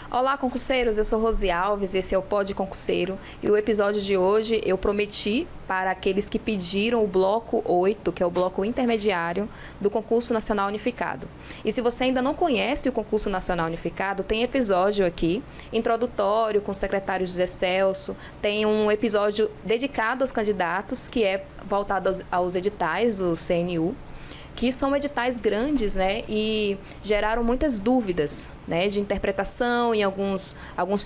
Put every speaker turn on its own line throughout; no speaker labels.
Olá, concurseiros, eu sou Rose Alves, esse é o Pod Concurseiro e o episódio de hoje eu prometi para aqueles que pediram o bloco 8, que é o bloco intermediário do Concurso Nacional Unificado. E se você ainda não conhece o Concurso Nacional Unificado, tem episódio aqui, introdutório com o secretário José Celso, tem um episódio dedicado aos candidatos, que é voltado aos editais do CNU, que são editais grandes, né, e geraram muitas dúvidas, né, de interpretação em alguns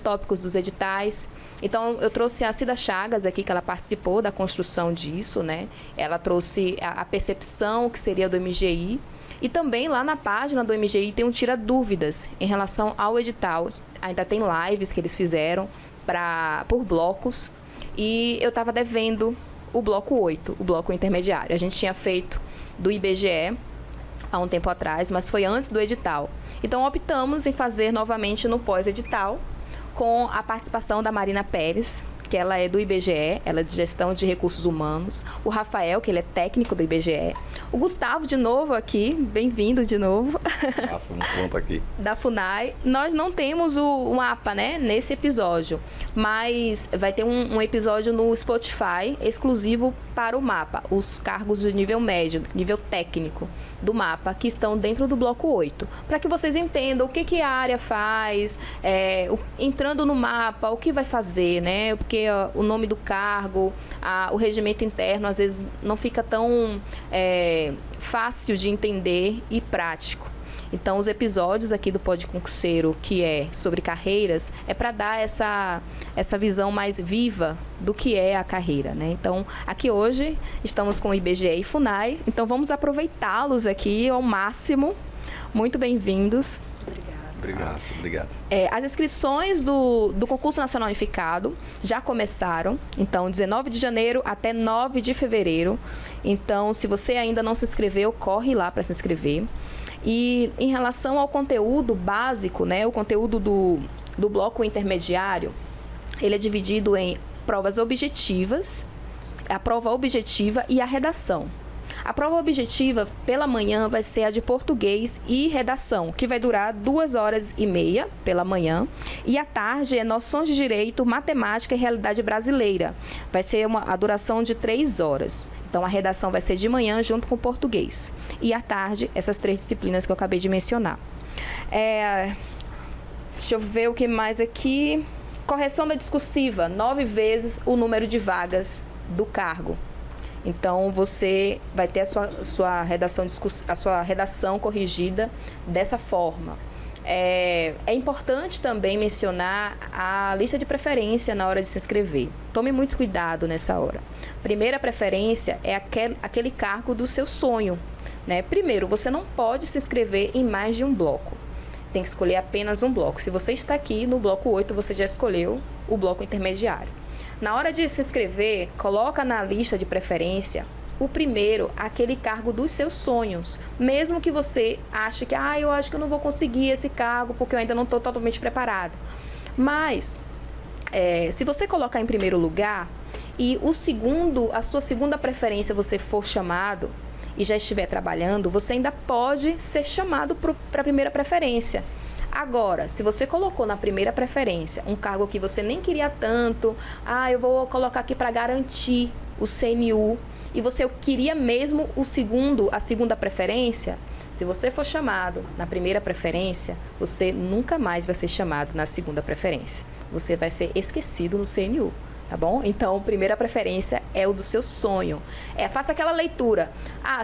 tópicos dos editais. Então, eu trouxe a Cida Chagas aqui, que ela participou da construção disso, né, ela trouxe a percepção que seria do MGI, e também lá na página do MGI tem um Tira Dúvidas em relação ao edital. Ainda tem lives que eles fizeram por blocos, e eu estava devendo o bloco 8, o bloco intermediário. A gente tinha feito do IBGE há um tempo atrás, mas foi antes do edital. Então, optamos em fazer novamente no pós-edital, com a participação da Marina Pérez, que ela é do IBGE, ela é de Gestão de Recursos Humanos, o Rafael, que ele é técnico do IBGE, o Gustavo, de novo aqui, bem-vindo de novo.
Nossa, muito bom estar aqui.
Da FUNAI. Nós não temos o mapa, né, nesse episódio, mas vai ter um episódio no Spotify exclusivo para o mapa, os cargos de nível médio, nível técnico do mapa, que estão dentro do bloco 8, para que vocês entendam o que a área faz, entrando no mapa, o que vai fazer, né? Porque o nome do cargo, o regimento interno, às vezes não fica tão fácil de entender e prático. Então, os episódios aqui do Pod Concurseiro, que é sobre carreiras, é para dar essa visão mais viva do que é a carreira, né? Então, aqui hoje estamos com o IBGE e FUNAI, então vamos aproveitá-los aqui ao máximo. Muito bem-vindos.
Obrigado.
As inscrições do Concurso Nacional Unificado já começaram, então 19 de janeiro até 9 de fevereiro. Então, se você ainda não se inscreveu, corre lá para se inscrever. E em relação ao conteúdo básico, né, o conteúdo do bloco intermediário, ele é dividido em provas objetivas, a prova objetiva e a redação. A prova objetiva, pela manhã, vai ser a de português e redação, que vai durar 2h30 pela manhã. E à tarde é noções de direito, matemática e realidade brasileira. Vai ser a duração de 3 horas. Então, a redação vai ser de manhã junto com o português. E à tarde, essas 3 disciplinas que eu acabei de mencionar. Deixa eu ver o que mais aqui. Correção da discursiva, 9 vezes o número de vagas do cargo. Então, você vai ter a sua redação corrigida dessa forma. É importante também mencionar a lista de preferência na hora de se inscrever. Tome muito cuidado nessa hora. Primeira preferência é aquele cargo do seu sonho, né? Primeiro, você não pode se inscrever em mais de um bloco. Tem que escolher apenas um bloco. Se você está aqui no bloco 8, você já escolheu o bloco intermediário. Na hora de se inscrever, coloca na lista de preferência o primeiro, aquele cargo dos seus sonhos. Mesmo que você ache que, eu acho que eu não vou conseguir esse cargo porque eu ainda não estou totalmente preparado. Mas, se você colocar em primeiro lugar e a sua segunda preferência você for chamado e já estiver trabalhando, você ainda pode ser chamado para a primeira preferência. Agora, se você colocou na primeira preferência um cargo que você nem queria tanto, eu vou colocar aqui para garantir o CNU, e você queria mesmo a segunda preferência, se você for chamado na primeira preferência, você nunca mais vai ser chamado na segunda preferência. Você vai ser esquecido no CNU, tá bom? Então, primeira preferência é o do seu sonho. Faça aquela leitura.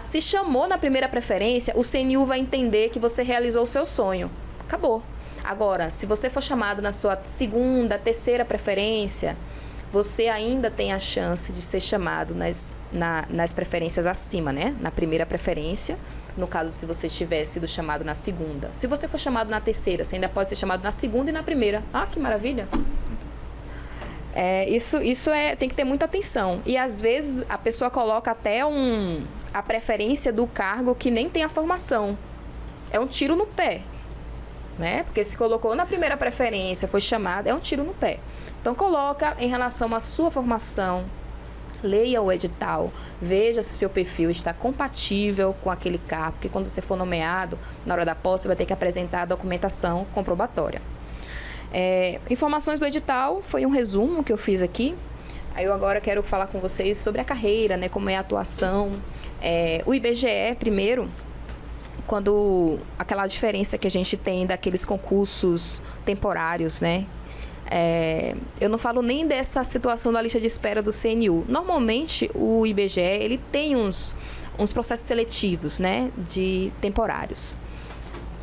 Se chamou na primeira preferência, o CNU vai entender que você realizou o seu sonho. Acabou. Agora, se você for chamado na sua segunda, terceira preferência, você ainda tem a chance de ser chamado nas preferências acima, né? Na primeira preferência, no caso, se você tiver sido chamado na segunda. Se você for chamado na terceira, você ainda pode ser chamado na segunda e na primeira. Que maravilha! Isso tem que ter muita atenção. E, às vezes, a pessoa coloca até a preferência do cargo que nem tem a formação. É um tiro no pé. Né? Porque se colocou na primeira preferência, foi chamado, é um tiro no pé. Então, coloca em relação à sua formação, leia o edital, veja se o seu perfil está compatível com aquele cargo, porque quando você for nomeado, na hora da posse, você vai ter que apresentar a documentação comprobatória. Informações do edital foi um resumo que eu fiz aqui. Aí eu agora quero falar com vocês sobre a carreira, né, como é a atuação. O IBGE, primeiro, quando aquela diferença que a gente tem daqueles concursos temporários, né? Eu não falo nem dessa situação da lista de espera do CNU. Normalmente, o IBGE ele tem uns processos seletivos, né, de temporários.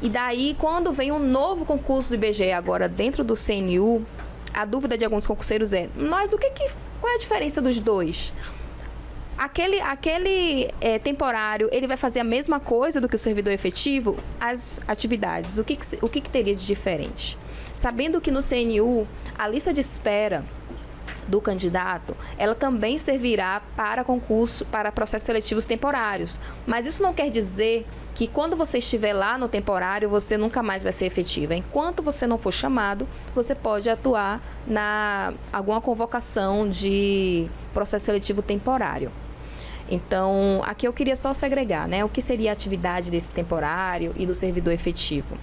E daí, quando vem um novo concurso do IBGE agora dentro do CNU, a dúvida de alguns concurseiros mas qual é a diferença dos dois? Aquele temporário, ele vai fazer a mesma coisa do que o servidor efetivo? As atividades, o que teria de diferente? Sabendo que no CNU, a lista de espera do candidato, ela também servirá para concurso, para processos seletivos temporários. Mas isso não quer dizer que quando você estiver lá no temporário, você nunca mais vai ser efetiva. Enquanto você não for chamado, você pode atuar na alguma convocação de processo seletivo temporário. Então, aqui eu queria só segregar, né? O que seria a atividade desse temporário e do servidor efetivo.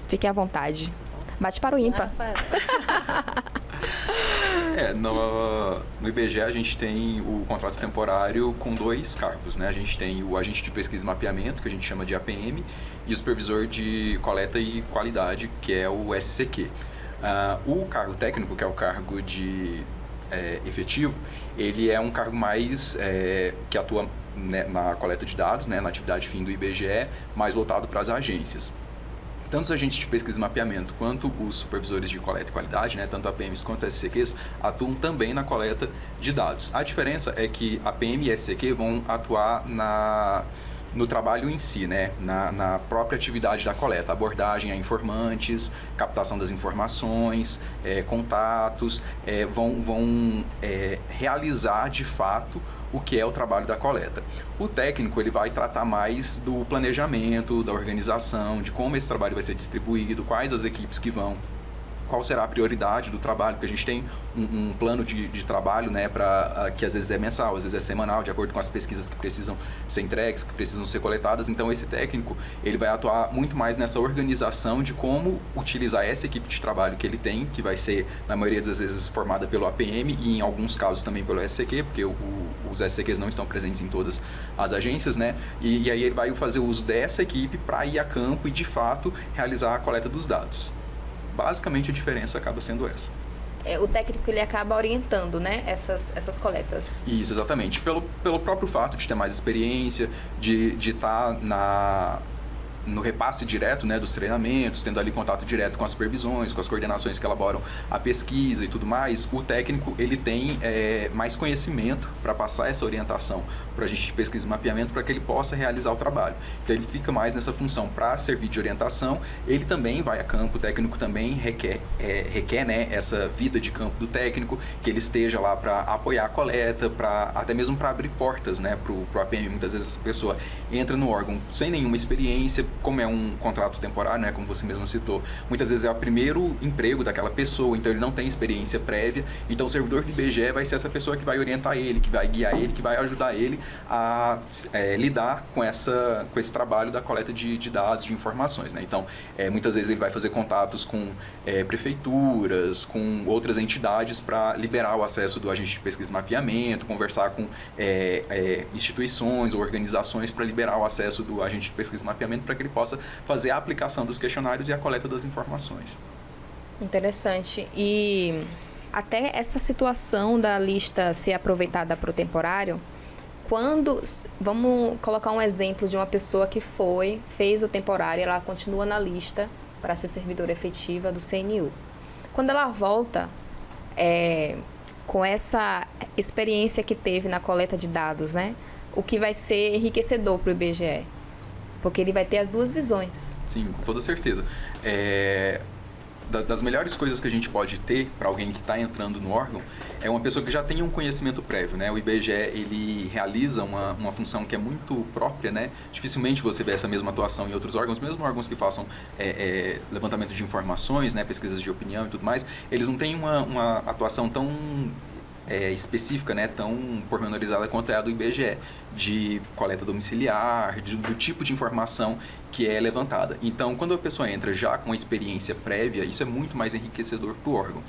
Fique à vontade. Bate para o ímpar.
No IBGE a gente tem o contrato temporário com 2 cargos, né? A gente tem o agente de pesquisa e mapeamento, que a gente chama de APM, e o supervisor de coleta e qualidade, que é o SCQ. O cargo técnico, que é o cargo de efetivo, ele é um cargo mais que atua, né, na coleta de dados, né, na atividade fim do IBGE, mais voltado para as agências. Tanto os agentes de pesquisa e mapeamento quanto os supervisores de coleta e qualidade, né, tanto APMs quanto SCQs, atuam também na coleta de dados. A diferença é que APM e SCQ vão atuar no trabalho em si, né, na própria atividade da coleta, abordagem a informantes, captação das informações, contatos, vão realizar de fato o que é o trabalho da coleta. O técnico ele vai tratar mais do planejamento, da organização, de como esse trabalho vai ser distribuído, quais as equipes que vão, qual será a prioridade do trabalho, porque a gente tem um plano de trabalho, né, que às vezes é mensal, às vezes é semanal, de acordo com as pesquisas que precisam ser entregues, que precisam ser coletadas. Então esse técnico ele vai atuar muito mais nessa organização de como utilizar essa equipe de trabalho que ele tem, que vai ser na maioria das vezes formada pelo APM e em alguns casos também pelo SCQ, porque os SCQs não estão presentes em todas as agências, né? E aí ele vai fazer uso dessa equipe para ir a campo e de fato realizar a coleta dos dados. Basicamente a diferença acaba sendo essa.
O técnico ele acaba orientando, né, essas coletas.
Isso, exatamente. Pelo próprio fato de ter mais experiência, de estar no repasse direto, né, dos treinamentos, tendo ali contato direto com as supervisões, com as coordenações que elaboram a pesquisa e tudo mais, o técnico ele tem mais conhecimento para passar essa orientação para a gente de pesquisa e mapeamento para que ele possa realizar o trabalho. Então ele fica mais nessa função para servir de orientação, ele também vai a campo, o técnico também requer né, essa vida de campo do técnico, que ele esteja lá para apoiar a coleta, até mesmo para abrir portas, né, para o APM. Muitas vezes essa pessoa entra no órgão sem nenhuma experiência, como é um contrato temporário, né, como você mesmo citou, muitas vezes é o primeiro emprego daquela pessoa, então ele não tem experiência prévia, então o servidor do IBGE vai ser essa pessoa que vai orientar ele, que vai guiar ele, que vai ajudar ele a lidar com esse trabalho da coleta de dados, de informações, né? Então, muitas vezes ele vai fazer contatos com prefeituras, com outras entidades para liberar o acesso do agente de pesquisa e mapeamento, conversar com instituições ou organizações para liberar o acesso do agente de pesquisa e mapeamento para que ele possa fazer a aplicação dos questionários e a coleta das informações.
Interessante. E até essa situação da lista ser aproveitada para o temporário, vamos colocar um exemplo de uma pessoa que fez o temporário, ela continua na lista para ser servidora efetiva do CNU. Quando ela volta, com essa experiência que teve na coleta de dados, né, o que vai ser enriquecedor para o IBGE, porque ele vai ter as duas visões.
Sim, com toda certeza. Das melhores coisas que a gente pode ter para alguém que está entrando no órgão é uma pessoa que já tenha um conhecimento prévio, né? O IBGE, ele realiza uma função que é muito própria, né? Dificilmente você vê essa mesma atuação em outros órgãos, mesmo órgãos que façam levantamento de informações, né? Pesquisas de opinião e tudo mais, eles não têm uma atuação tão específica, né, tão pormenorizada quanto é a do IBGE, de coleta domiciliar, do tipo de informação que é levantada. Então, quando a pessoa entra já com uma experiência prévia, isso é muito mais enriquecedor para o órgão.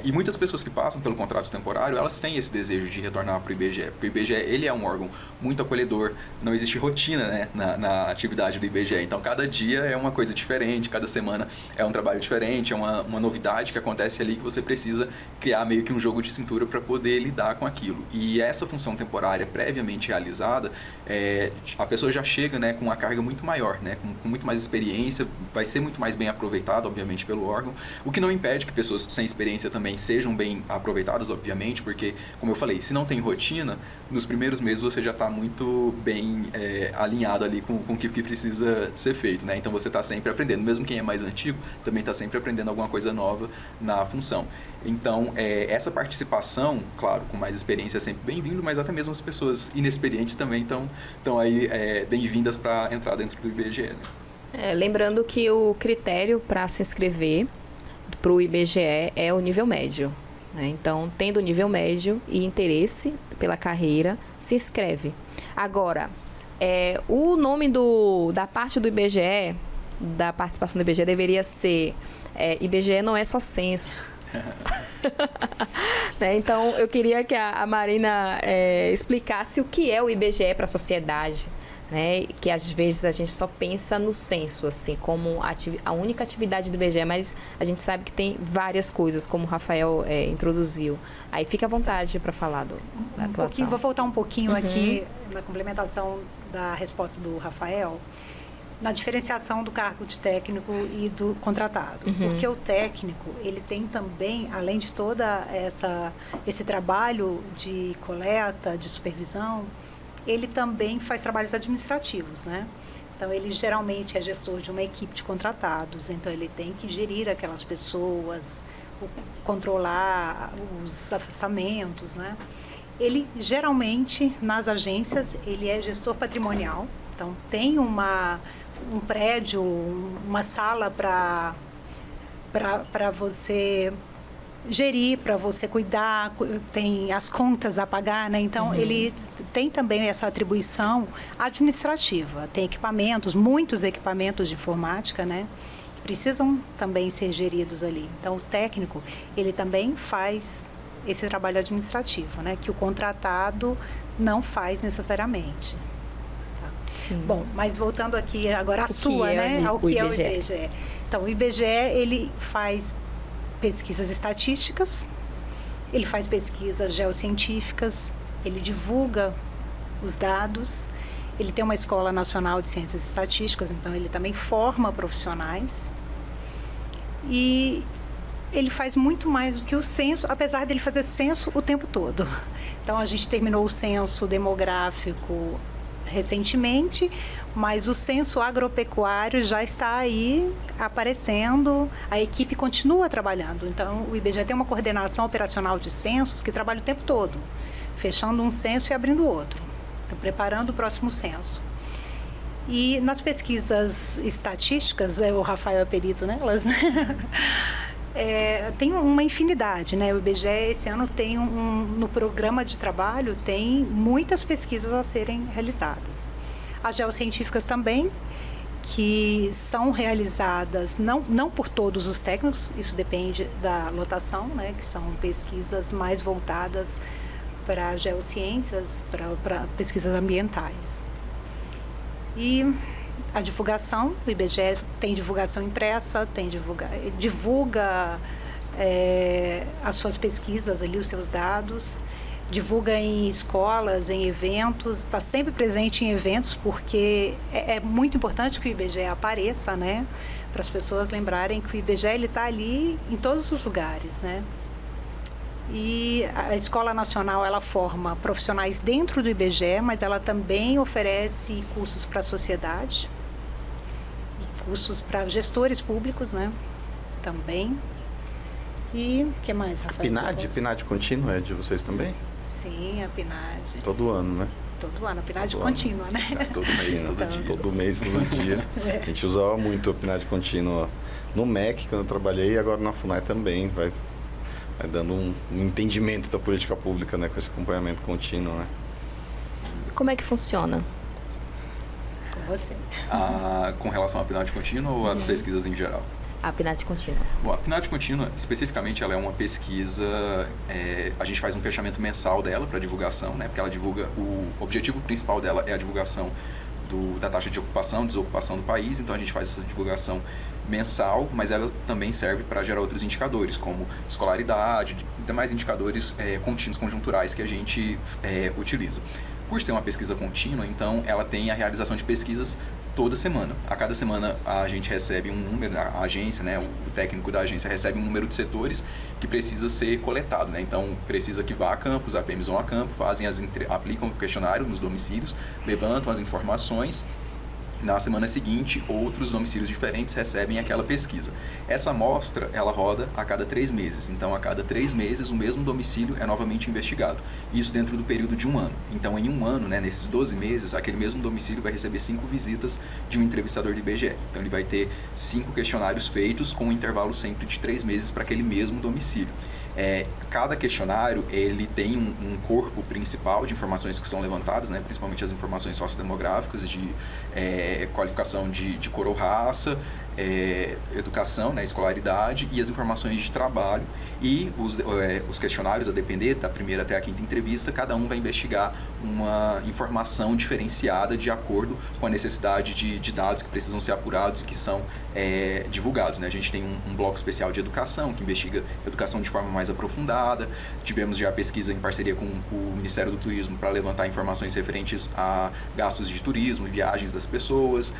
E muitas pessoas que passam pelo contrato temporário, elas têm esse desejo de retornar para o IBGE, porque o IBGE ele é um órgão muito acolhedor, não existe rotina, né, na atividade do IBGE. Então, cada dia é uma coisa diferente, cada semana é um trabalho diferente, é uma novidade que acontece ali que você precisa criar meio que um jogo de cintura para poder lidar com aquilo. E essa função temporária previamente realizada, a pessoa já chega, né, com uma carga muito maior, né, com muito mais experiência, vai ser muito mais bem aproveitado, obviamente, pelo órgão, o que não impede que pessoas sem experiência também sejam bem aproveitadas, obviamente, porque, como eu falei, se não tem rotina, nos primeiros meses você já está muito bem alinhado ali com o que precisa ser feito, né? Então você está sempre aprendendo, mesmo quem é mais antigo também está sempre aprendendo alguma coisa nova na função. Então, essa participação, claro, com mais experiência é sempre bem-vindo, mas até mesmo as pessoas inexperientes também estão aí bem-vindas para entrar dentro do IBGE, né?
Lembrando que o critério para se inscrever para o IBGE é o nível médio, né? Então, tendo o nível médio e interesse pela carreira, se inscreve. Agora, o nome da parte do IBGE, da participação do IBGE, deveria ser IBGE não é só censo. Né? Então, eu queria que a Marina explicasse o que é o IBGE para a sociedade, né? Que às vezes a gente só pensa no censo, assim, como a única atividade do IBGE, mas a gente sabe que tem várias coisas, como o Rafael introduziu. Aí fica à vontade para falar da atuação.
Vou voltar um pouquinho aqui na complementação da resposta do Rafael, na diferenciação do cargo de técnico e do contratado. Porque o técnico, ele tem também, além de toda esse trabalho de coleta, de supervisão, ele também faz trabalhos administrativos, né? Então, ele geralmente é gestor de uma equipe de contratados, então ele tem que gerir aquelas pessoas, controlar os afastamentos, né? Ele, geralmente, nas agências, ele é gestor patrimonial, então tem um prédio, uma sala para você gerir, para você cuidar, tem as contas a pagar, né? Então, ele tem também essa atribuição administrativa. Tem equipamentos, muitos equipamentos de informática, né? Que precisam também ser geridos ali. Então, o técnico, ele também faz esse trabalho administrativo, né? Que o contratado não faz necessariamente.
Sim.
Bom, mas voltando aqui agora ao
que
é o IBGE. Então, o IBGE, ele faz pesquisas estatísticas, ele faz pesquisas geocientíficas, ele divulga os dados, ele tem uma Escola Nacional de Ciências Estatísticas, então ele também forma profissionais. E ele faz muito mais do que o censo, apesar dele fazer censo o tempo todo. Então, a gente terminou o censo demográfico recentemente, mas o censo agropecuário já está aí aparecendo, a equipe continua trabalhando. Então, o IBGE tem uma coordenação operacional de censos que trabalha o tempo todo, fechando um censo e abrindo outro, então, preparando o próximo censo. E nas pesquisas estatísticas, o Rafael é perito nelas, tem uma infinidade, né? O IBGE esse ano tem no programa de trabalho tem muitas pesquisas a serem realizadas. As geocientíficas também, que são realizadas não por todos os técnicos, isso depende da lotação, né? Que são pesquisas mais voltadas para geociências, para pesquisas ambientais. E a divulgação, o IBGE tem divulgação impressa, divulga as suas pesquisas ali, os seus dados, divulga em escolas, em eventos, está sempre presente em eventos, porque é muito importante que o IBGE apareça, né? Para as pessoas lembrarem que o IBGE está ali em todos os lugares, né? E a Escola Nacional, ela forma profissionais dentro do IBGE, mas ela também oferece cursos para a sociedade, cursos para gestores públicos, né? Também. E o que mais, Rafael?
PNAD contínua é de vocês também?
Sim, a PNAD.
Todo ano, né?
Todo ano, a PNAD contínua, né?
Todo mês, todo dia.
Todo mês, todo dia. A gente usava muito a PNAD contínua no MEC, quando eu trabalhei, e agora na FUNAI também. Vai dando um entendimento da política pública, né? Com esse acompanhamento contínuo, né?
Como é que funciona?
Com você.
Com relação à PNAD contínua ou a pesquisas em geral?
A PNAD contínua.
Bom, a PNAD contínua, especificamente, ela é uma pesquisa, a gente faz um fechamento mensal dela para divulgação, né? Porque ela divulga, o objetivo principal dela é a divulgação da taxa de ocupação, desocupação do país, então a gente faz essa divulgação mensal, mas ela também serve para gerar outros indicadores, como escolaridade e demais indicadores contínuos conjunturais que a gente utiliza. Por ser uma pesquisa contínua, então ela tem a realização de pesquisas toda semana. A cada semana a gente recebe um número, a agência, né, o técnico da agência recebe um número de setores que precisa ser coletado, né? Então precisa que vá a campo, os APMs vão a campo, aplicam o questionário nos domicílios, levantam as informações. Na semana seguinte, outros domicílios diferentes recebem aquela pesquisa. Essa amostra, ela roda a cada 3 meses. Então, a cada 3 meses, o mesmo domicílio é novamente investigado. Isso dentro do período de 1 ano. Então, em 1 ano, né, nesses 12 meses, aquele mesmo domicílio vai receber 5 visitas de um entrevistador do IBGE. Então, ele vai ter 5 questionários feitos com um intervalo sempre de 3 meses para aquele mesmo domicílio. Cada questionário ele tem um corpo principal de informações que são levantadas, né, principalmente as informações sociodemográficas de qualificação de cor ou raça, educação, né, escolaridade e as informações de trabalho. E os questionários, a depender da primeira até a quinta entrevista, cada um vai investigar uma informação diferenciada de acordo com a necessidade de dados que precisam ser apurados e que são divulgados, né? A gente tem um bloco especial de educação, que investiga educação de forma mais aprofundada. Tivemos já pesquisa em parceria com o Ministério do Turismo para levantar informações referentes a gastos de turismo e viagens das pessoas.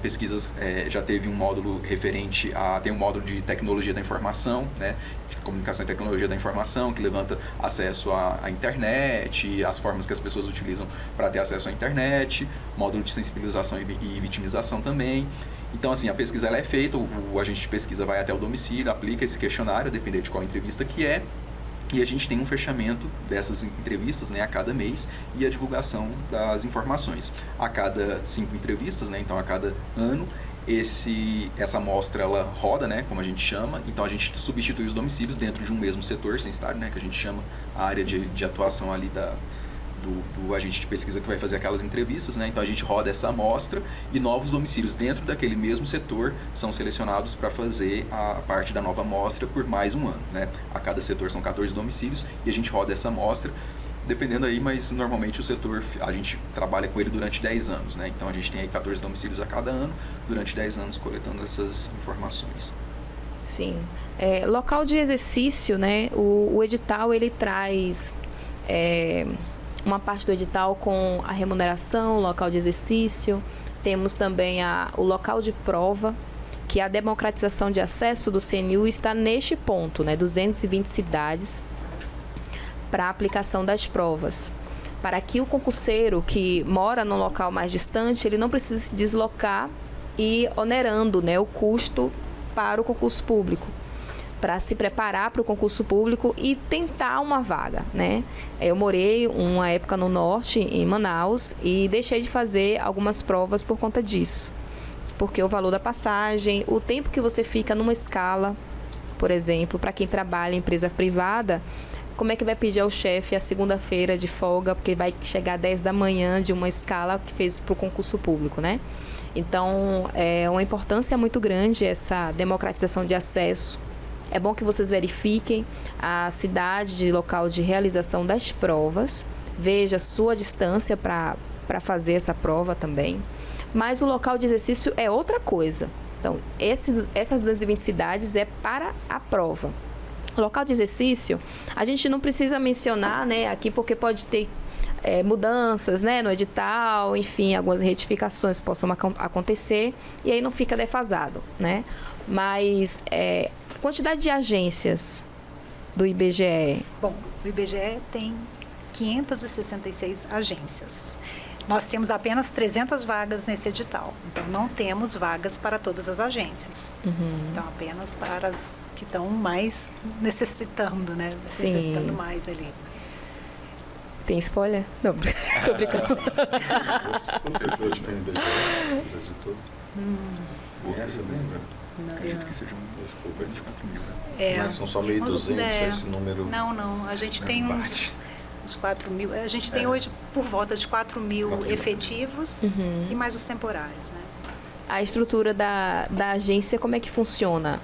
Pesquisas, já teve um módulo referente tem um módulo de tecnologia da informação, né? De comunicação e tecnologia da informação, que levanta acesso à internet, as formas que as pessoas utilizam para ter acesso à internet, módulo de sensibilização e vitimização também. Então, assim, a pesquisa ela é feita, o agente de pesquisa vai até o domicílio, aplica esse questionário, dependendo de qual entrevista que é, e a gente tem um fechamento dessas entrevistas, né, a cada mês, e a divulgação das informações. A cada 5 entrevistas, né, então a cada ano, essa amostra ela roda, né, como a gente chama, então a gente substitui os domicílios dentro de um mesmo setor censitário, né, que a gente chama a área de atuação ali do agente de pesquisa que vai fazer aquelas entrevistas, né? Então a gente roda essa amostra e novos domicílios dentro daquele mesmo setor são selecionados para fazer a parte da nova amostra por mais um ano, né? A cada setor são 14 domicílios e a gente roda essa amostra, dependendo aí, mas normalmente o setor, a gente trabalha com ele durante 10 anos, né? Então a gente tem aí 14 domicílios a cada ano, durante 10 anos coletando essas informações.
Sim. Local de exercício, né? O edital, ele traz uma parte do edital com a remuneração, o local de exercício. Temos também o local de prova, que a democratização de acesso do CNU está neste ponto, né? 220 cidades para a aplicação das provas. Para que o concurseiro que mora num local mais distante, ele não precise se deslocar e onerando, né, o custo para o concurso público, para se preparar para o concurso público e tentar uma vaga, né? Eu morei uma época no norte, em Manaus, e deixei de fazer algumas provas por conta disso. Porque o valor da passagem, o tempo que você fica numa escala, por exemplo, para quem trabalha em empresa privada, como é que vai pedir ao chefe a segunda-feira de folga, porque vai chegar às 10 da manhã de uma escala que fez para o concurso público, né? Então, é uma importância muito grande essa democratização de acesso. É bom que vocês verifiquem a cidade de local de realização das provas, veja a sua distância para fazer essa prova também. Mas o local de exercício é outra coisa. Então, essas 220 cidades é para a prova. O local de exercício, a gente não precisa mencionar, né, aqui, porque pode ter mudanças, né, no edital, enfim, algumas retificações possam acontecer, e aí não fica defasado, né? Mas quantidade de agências do IBGE?
Bom, o IBGE tem 566 agências. Nós temos apenas 300 vagas nesse edital. Então, não temos vagas para todas as agências.
Uhum.
Então, apenas para as que estão mais necessitando, né?
Sim.
Necessitando mais ali.
Tem spoiler? Não, tô brincando.
Quantos setores tem no IBGE? Conhece, lembra?
Acredito que seja um 24 mil, né?
Mas são só 1.200 esse número.
Não, a gente tem
bate.
uns 4 mil. A gente tem hoje por volta de 4 mil efetivos e mais os temporários, né?
A estrutura da agência, como é que funciona?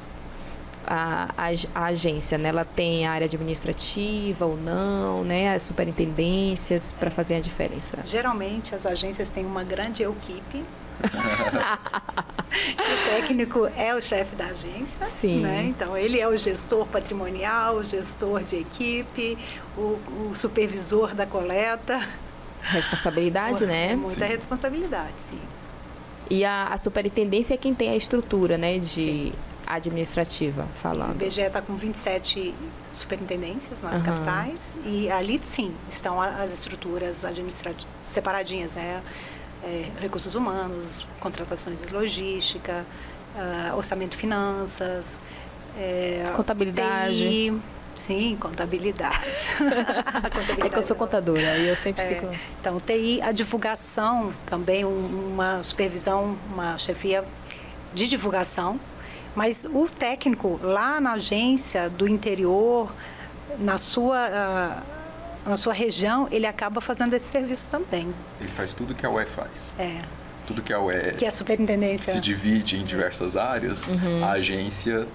A agência, né? Ela tem área administrativa ou não, né? As superintendências para fazer a diferença.
Geralmente as agências têm uma grande equipe. O técnico é o chefe da agência,
Sim.
né? Então ele é o gestor patrimonial, o gestor de equipe, o supervisor da coleta.
Responsabilidade, né?
Muita responsabilidade, sim.
E a superintendência é quem tem a estrutura, né? De
Sim.
administrativa, falando.
Sim, o IBGE está com 27 superintendências nas capitais e ali, sim, estão as estruturas administrativas separadinhas, né? Recursos humanos, contratações e logística, orçamento e finanças,
Contabilidade.
TI, sim, contabilidade.
É que eu sou contadora e eu sempre fico...
Então, TI, a divulgação também, uma supervisão, uma chefia de divulgação, mas o técnico lá na agência do interior, na sua região, ele acaba fazendo esse serviço também.
Ele faz tudo que a UE faz. Tudo que a UE
Que a superintendência
se divide em diversas áreas, a agência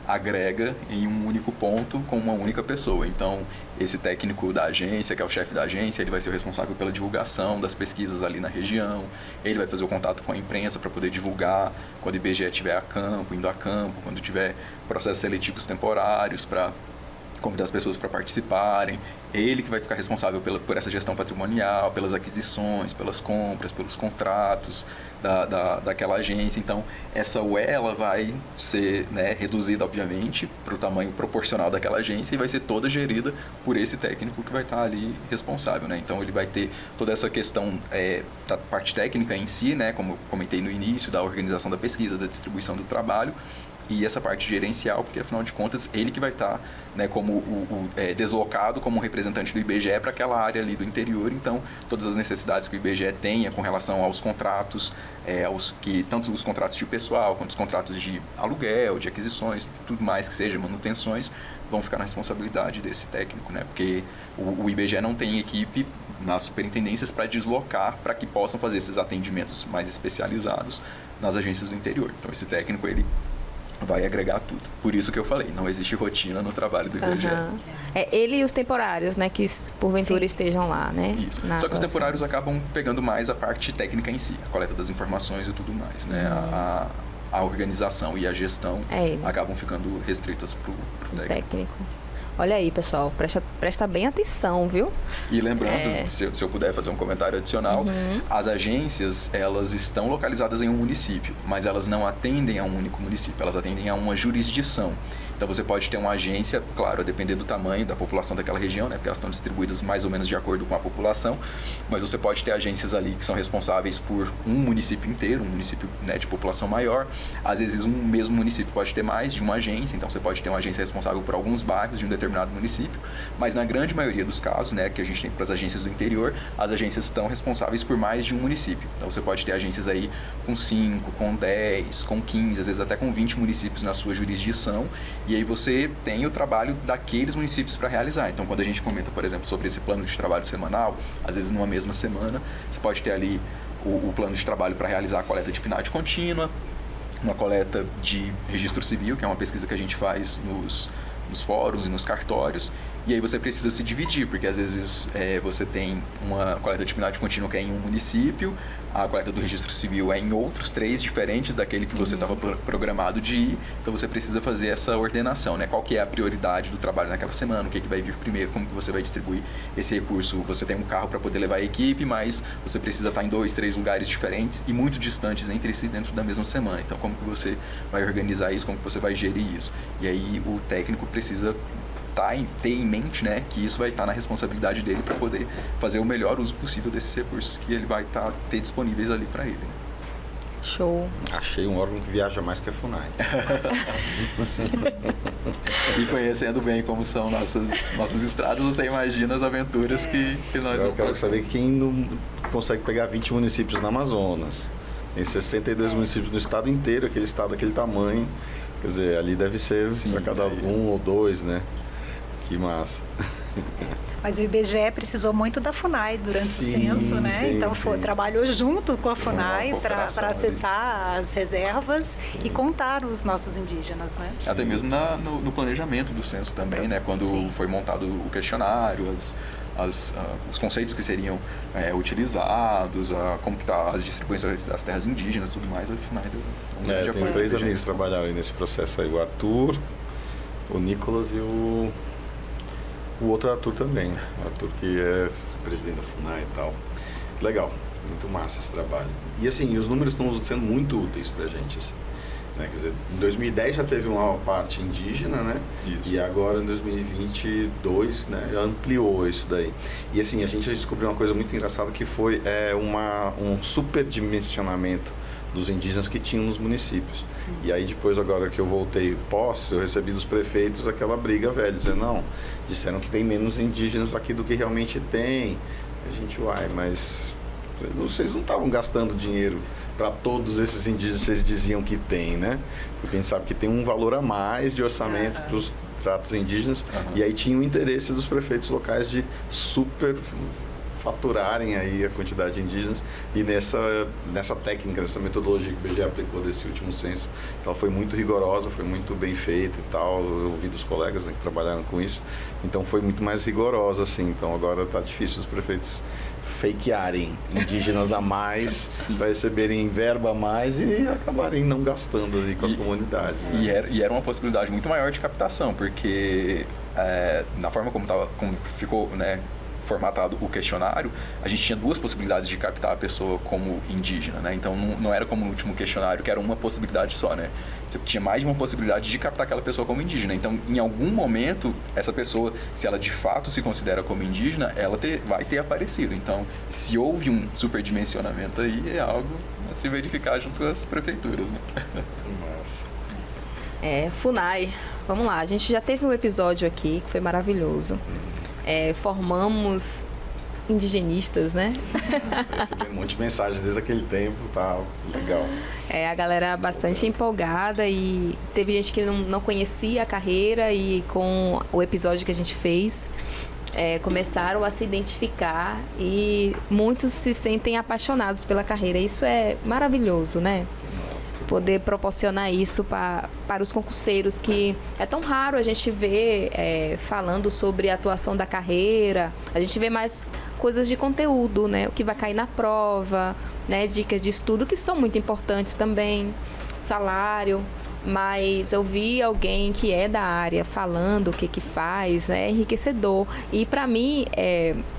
agrega em um único ponto com uma única pessoa. Então, esse técnico da agência, que é o chefe da agência, ele vai ser o responsável pela divulgação das pesquisas ali na região, ele vai fazer o contato com a imprensa para poder divulgar quando o IBGE estiver indo a campo, quando tiver processos seletivos temporários para convidar as pessoas para participarem. Ele que vai ficar responsável por essa gestão patrimonial, pelas aquisições, pelas compras, pelos contratos daquela agência. Então, essa UE ela vai ser, né, reduzida, obviamente, para o tamanho proporcional daquela agência e vai ser toda gerida por esse técnico que vai estar ali responsável, né? Então, ele vai ter toda essa questão da parte técnica em si, né, como eu comentei no início, da organização da pesquisa, da distribuição do trabalho, e essa parte gerencial, porque afinal de contas ele que vai estar, né, como deslocado como representante do IBGE para aquela área ali do interior. Então todas as necessidades que o IBGE tenha com relação aos contratos, tanto os contratos de pessoal quanto os contratos de aluguel, de aquisições, tudo mais que seja, manutenções, vão ficar na responsabilidade desse técnico, né? Porque o IBGE não tem equipe nas superintendências para deslocar para que possam fazer esses atendimentos mais especializados nas agências do interior. Então esse técnico ele vai agregar tudo. Por isso que eu falei, não existe rotina no trabalho do IBGE.
Ele e os temporários, né, que porventura
Sim.
estejam lá, né?
Isso. Só que os temporários acabam pegando mais a parte técnica em si, a coleta das informações e tudo mais, né? A organização e a gestão acabam ficando restritas para o técnico.
Olha aí, pessoal, presta bem atenção, viu?
E lembrando, se eu puder fazer um comentário adicional, as agências, elas estão localizadas em um município, mas elas não atendem a um único município, elas atendem a uma jurisdição. Então você pode ter uma agência, claro, a depender do tamanho da população daquela região, né? Porque elas estão distribuídas mais ou menos de acordo com a população, mas você pode ter agências ali que são responsáveis por um município inteiro, um município, né, de população maior. Às vezes um mesmo município pode ter mais de uma agência, então você pode ter uma agência responsável por alguns bairros de um determinado município, mas na grande maioria dos casos, né, que a gente tem para as agências do interior, as agências estão responsáveis por mais de um município. Então você pode ter agências aí com 5, com 10, com 15, às vezes até com 20 municípios na sua jurisdição, e aí você tem o trabalho daqueles municípios para realizar. Então, quando a gente comenta, por exemplo, sobre esse plano de trabalho semanal, às vezes numa mesma semana, você pode ter ali o plano de trabalho para realizar a coleta de PNAD contínua, uma coleta de registro civil, que é uma pesquisa que a gente faz nos fóruns e nos cartórios, e aí você precisa se dividir, porque às vezes você tem uma coleta de PNAD contínua que é em um município, a coleta do registro civil é em outros 3 diferentes daquele que você estava programado de ir, então você precisa fazer essa ordenação, né? Qual que é a prioridade do trabalho naquela semana, o que vai vir primeiro, como que você vai distribuir esse recurso. Você tem um carro para poder levar a equipe, mas você precisa estar em 2, 3 lugares diferentes e muito distantes entre si dentro da mesma semana. Então como que você vai organizar isso, como que você vai gerir isso? E aí o técnico precisa ter em mente, né, que isso vai estar na responsabilidade dele para poder fazer o melhor uso possível desses recursos que ele vai ter disponíveis ali para ele. Né?
Show.
Achei um órgão que viaja mais que a FUNAI.
E conhecendo bem como são nossas estradas, você imagina as aventuras que nós
Eu
vamos
quero
passar.
saber quem não consegue pegar 20 municípios no Amazonas. Tem 62 municípios no estado inteiro, aquele estado daquele tamanho. Quer dizer, ali deve ser para cada um ou dois, né? Que massa.
Mas o IBGE precisou muito da FUNAI durante o censo, né?
Sim,
então trabalhou junto com a FUNAI para acessar as reservas e contar os nossos indígenas, né?
Até mesmo no planejamento do censo também, né? Quando foi montado o questionário, os conceitos que seriam utilizados, como que tá as distribuições das terras indígenas, tudo mais, a FUNAI deu um grande apoio.
Tem 3 amigos que trabalharam aí nesse processo aí, o Arthur, o Nicolas e o outro Arthur também, o Arthur que é presidente da FUNAI e tal. Legal, muito massa esse trabalho. E assim, os números estão sendo muito úteis pra gente, assim, né? Quer dizer, em 2010 já teve uma parte indígena, né?
Isso.
E agora em 2022, né, ampliou isso daí. E assim, a gente descobriu uma coisa muito engraçada que foi um superdimensionamento dos indígenas que tinham nos municípios. E aí depois, agora que eu voltei eu recebi dos prefeitos aquela briga velha, dizendo, não, disseram que tem menos indígenas aqui do que realmente tem. A gente, mas vocês não estavam gastando dinheiro para todos esses indígenas que vocês diziam que tem, né? Porque a gente sabe que tem um valor a mais de orçamento para os tratos indígenas, e aí tinha o interesse dos prefeitos locais de faturarem aí a quantidade de indígenas, e nessa técnica, nessa metodologia que o IBGE aplicou desse último censo, ela foi muito rigorosa, foi muito bem feita e tal. Eu ouvi dos colegas, né, que trabalharam com isso, então foi muito mais rigorosa, assim. Então agora está difícil os prefeitos fakearem indígenas a mais para receberem verba a mais e acabarem não gastando ali com as comunidades. Né?
E era uma possibilidade muito maior de captação, porque na forma como ficou, né, formatado o questionário, a gente tinha 2 possibilidades de captar a pessoa como indígena, né? Então não era como no último questionário, que era uma possibilidade só, né? Você tinha mais de uma possibilidade de captar aquela pessoa como indígena. Então, em algum momento, essa pessoa, se ela de fato se considera como indígena, ela vai ter aparecido. Então, se houve um superdimensionamento aí, é algo a se verificar junto às prefeituras, né?
FUNAI. Vamos lá, a gente já teve um episódio aqui que foi maravilhoso. Formamos indigenistas, né?
Recebi um monte de mensagens desde aquele tempo, tá legal.
A galera bastante empolgada, e teve gente que não conhecia a carreira, e com o episódio que a gente fez, começaram a se identificar, e muitos se sentem apaixonados pela carreira. Isso é maravilhoso, né? Poder proporcionar isso para os concurseiros, que é tão raro a gente ver falando sobre a atuação da carreira. A gente vê mais coisas de conteúdo, né? O que vai cair na prova, né? Dicas de estudo que são muito importantes também, salário. Mas eu vi alguém que é da área falando o que faz, é enriquecedor. E para mim,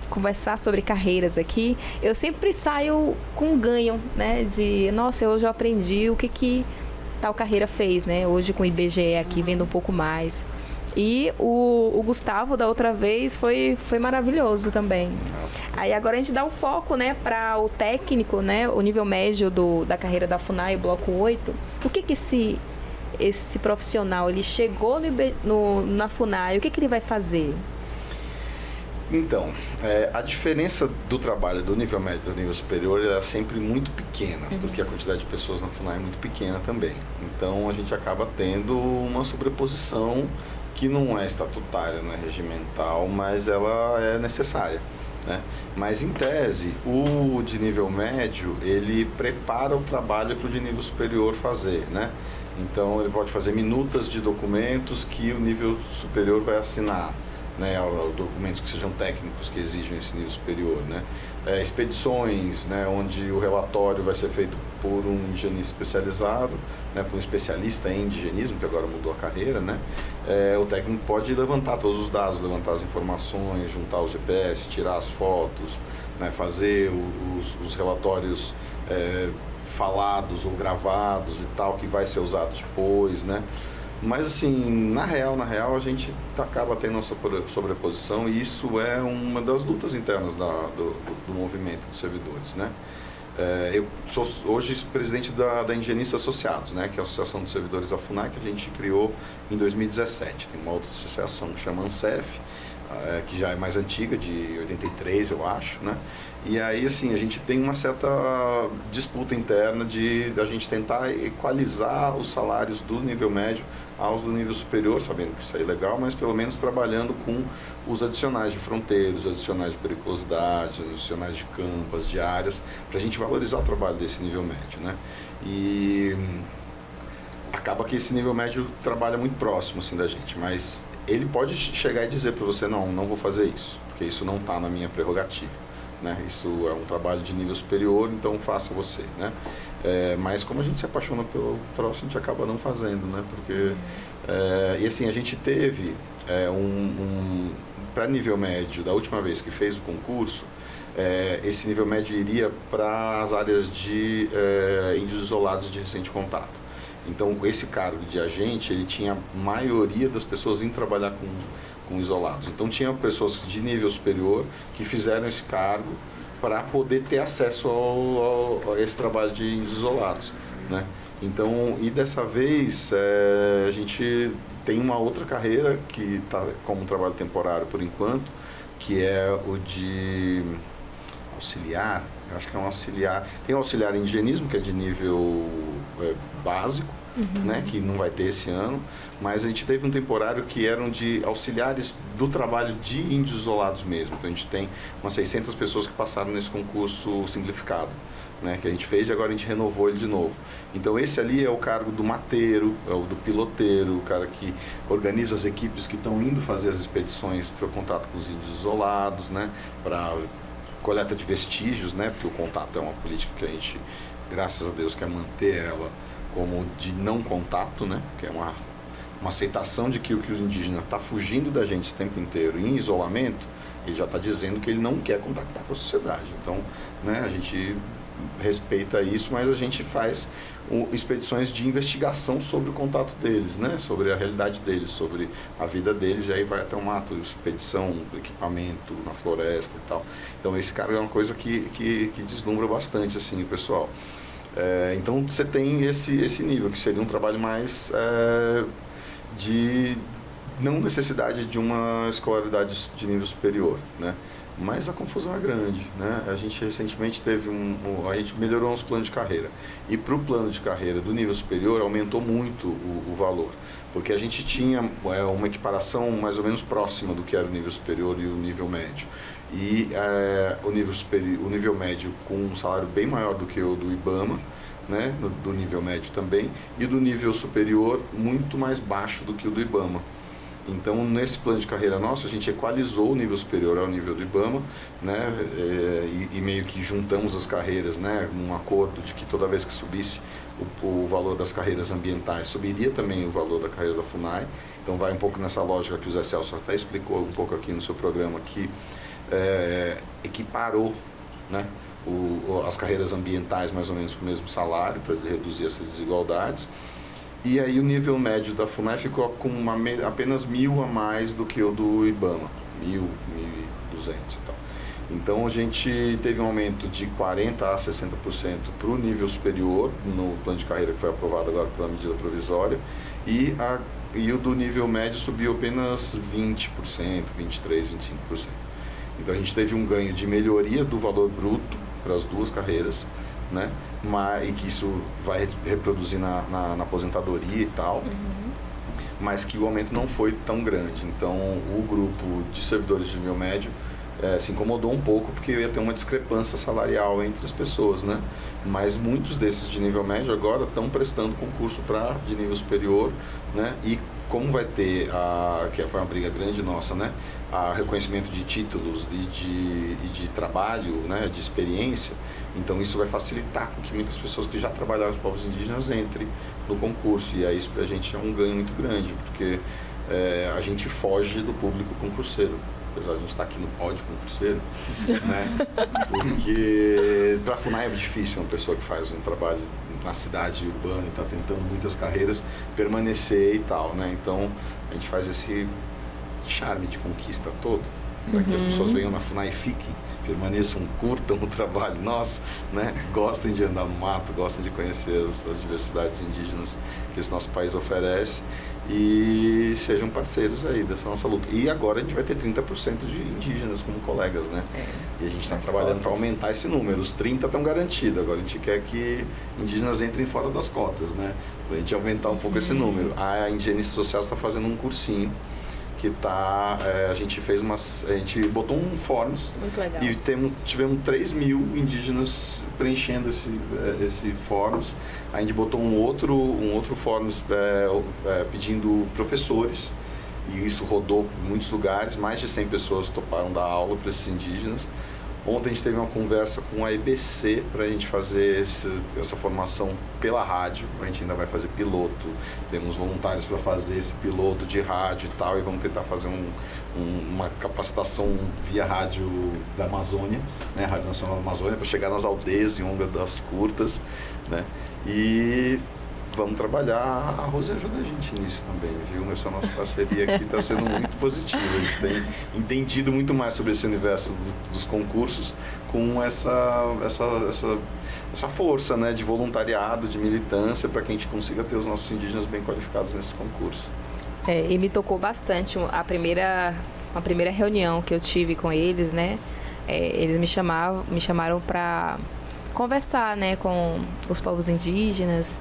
conversar sobre carreiras aqui, eu sempre saio com ganho, né? De, nossa, hoje eu aprendi o que tal carreira fez, né? Hoje com o IBGE aqui, vendo um pouco mais. E o Gustavo, da outra vez, foi maravilhoso também. Aí agora a gente dá um foco, né, para o técnico, né? O nível médio da carreira da FUNAI, o bloco 8. O que esse profissional, ele chegou na FUNAI, o que ele vai fazer?
Então, a diferença do trabalho do nível médio e do nível superior é sempre muito pequena, porque a quantidade de pessoas na FUNAI é muito pequena também. Então, a gente acaba tendo uma sobreposição que não é estatutária, não é regimental, mas ela é necessária, né? Mas, em tese, o de nível médio, ele prepara o trabalho para o de nível superior fazer, né? Então, ele pode fazer minutas de documentos que o nível superior vai assinar, né, documentos que sejam técnicos, que exigem esse nível superior, né? Expedições, né, onde o relatório vai ser feito por um indigenista especializado, né, por um especialista em indigenismo, que agora mudou a carreira, né? O técnico pode levantar todos os dados, levantar as informações, juntar os GPS, tirar as fotos, né, fazer os relatórios falados ou gravados e tal, que vai ser usado depois, né? Mas assim, na real, a gente acaba tendo uma sobreposição, e isso é uma das lutas internas do movimento dos servidores, né? Eu sou hoje presidente da Indigenistas Associados, né, que é a Associação dos Servidores da FUNAI, que a gente criou em 2017. Tem uma outra associação que chama ANSEF, que já é mais antiga, de 83, eu acho, né? E aí, assim, a gente tem uma certa disputa interna de a gente tentar equalizar os salários do nível médio aos do nível superior, sabendo que isso é ilegal, mas pelo menos trabalhando com os adicionais de fronteiras, os adicionais de periculosidade, os adicionais de campo, as diárias, para a gente valorizar o trabalho desse nível médio, né? E acaba que esse nível médio trabalha muito próximo, assim, da gente, mas ele pode chegar e dizer para você, não vou fazer isso, porque isso não está na minha prerrogativa. Né? Isso é um trabalho de nível superior, então faça você, né? Mas como a gente se apaixona pelo troço, a gente acaba não fazendo, né? Porque, e assim, a gente teve para nível médio, da última vez que fez o concurso, esse nível médio iria para as áreas de índios isolados de recente contato. Então, esse cargo de agente, ele tinha a maioria das pessoas em trabalhar com isolados. Então, tinha pessoas de nível superior que fizeram esse cargo para poder ter acesso a esse trabalho de índios isolados, né? Então, e dessa vez, a gente tem uma outra carreira que está como trabalho temporário por enquanto, que é o de auxiliar, eu acho que é um auxiliar. Tem o auxiliar em higienismo, que é de nível básico, né, que não vai ter esse ano, mas a gente teve um temporário que eram de auxiliares do trabalho de índios isolados mesmo. Então a gente tem umas 600 pessoas que passaram nesse concurso simplificado, né, que a gente fez e agora a gente renovou ele de novo. Então esse ali é o cargo do mateiro, é o do piloteiro, o cara que organiza as equipes que estão indo fazer as expedições para o contato com os índios isolados, né, para coleta de vestígios, né, porque o contato é uma política que a gente, graças a Deus, quer manter ela como de não contato, né, que é uma aceitação de que o indígena está fugindo da gente esse tempo inteiro em isolamento, ele já está dizendo que ele não quer contactar com a sociedade. Então, né, a gente respeita isso, mas a gente faz expedições de investigação sobre o contato deles, né, sobre a realidade deles, sobre a vida deles, e aí vai até o mato, expedição, equipamento na floresta e tal. Então esse cara é uma coisa que deslumbra bastante assim, o pessoal. Então você tem esse nível, que seria um trabalho mais de não necessidade de uma escolaridade de nível superior, né? Mas a confusão é grande, né? A gente recentemente teve a gente melhorou os planos de carreira. E para o plano de carreira do nível superior aumentou muito o valor. Porque a gente tinha uma equiparação mais ou menos próxima do que era o nível superior e o nível médio. E o nível médio com um salário bem maior do que o do IBAMA, né? Do nível médio também, e do nível superior muito mais baixo do que o do IBAMA. Então, nesse plano de carreira nosso, a gente equalizou o nível superior ao nível do IBAMA, né, e meio que juntamos as carreiras, né, num acordo de que toda vez que subisse o valor das carreiras ambientais, subiria também o valor da carreira da FUNAI. Então, vai um pouco nessa lógica que o Zé Celso até explicou um pouco aqui no seu programa, que equiparou, né, as carreiras ambientais mais ou menos com o mesmo salário, para reduzir essas desigualdades. E aí o nível médio da FUNAI ficou com apenas 1.000 a mais do que o do IBAMA, 1.000, 1.200 e tal. Então a gente teve um aumento de 40% a 60% para o nível superior, no plano de carreira que foi aprovado agora pela medida provisória, e o do nível médio subiu apenas 20%, 23%, 25%. Então a gente teve um ganho de melhoria do valor bruto para as duas carreiras, né? E que isso vai reproduzir na aposentadoria e tal, mas que o aumento não foi tão grande. Então o grupo de servidores de nível médio se incomodou um pouco, porque ia ter uma discrepância salarial entre as pessoas, né? Mas muitos desses de nível médio agora estão prestando concurso de nível superior, né? E como vai ter, que foi uma briga grande nossa, né? Reconhecimento de títulos e de trabalho, né? De experiência, então isso vai facilitar com que muitas pessoas que já trabalharam os povos indígenas entrem no concurso, e aí isso pra gente é um ganho muito grande, porque a gente foge do público concurseiro, apesar de a gente estar aqui no pódio concurseiro, né? Porque para a FUNAI é difícil uma pessoa que faz um trabalho na cidade urbana e está tentando muitas carreiras permanecer e tal, né? Então a gente faz esse charme de conquista todo, para que as pessoas venham na FUNAI e fiquem, permaneçam, curtam o trabalho nosso, né? Gostem de andar no mato, gostem de conhecer as diversidades indígenas que esse nosso país oferece e sejam parceiros aí dessa nossa luta. E agora a gente vai ter 30% de indígenas como colegas, né? E a gente está trabalhando para aumentar esse número. Os 30 estão garantidos, agora a gente quer que indígenas entrem fora das cotas, né? Para a gente aumentar um pouco esse número. A Indigenista Social está fazendo um cursinho que a gente botou um forms.
Muito legal.
E tivemos 3.000 indígenas preenchendo esse forms. A gente botou um outro forms pedindo professores, e isso rodou por muitos lugares. Mais de 100 pessoas toparam dar aula para esses indígenas. Ontem a gente teve uma conversa com a EBC para a gente fazer essa formação pela rádio. A gente ainda vai fazer piloto, temos voluntários para fazer esse piloto de rádio e tal, e vamos tentar fazer uma capacitação via rádio da Amazônia, né, Rádio Nacional da Amazônia, para chegar nas aldeias em Onga das Curtas, né, e vamos trabalhar. A Rose ajuda a gente nisso também, viu? Essa nossa parceria aqui está sendo muito positiva. A gente tem entendido muito mais sobre esse universo dos concursos com essa força, né, de voluntariado, de militância, para que a gente consiga ter os nossos indígenas bem qualificados nesses concursos.
E me tocou bastante a primeira reunião que eu tive com eles, né? Eles me chamaram para conversar, né, com os povos indígenas.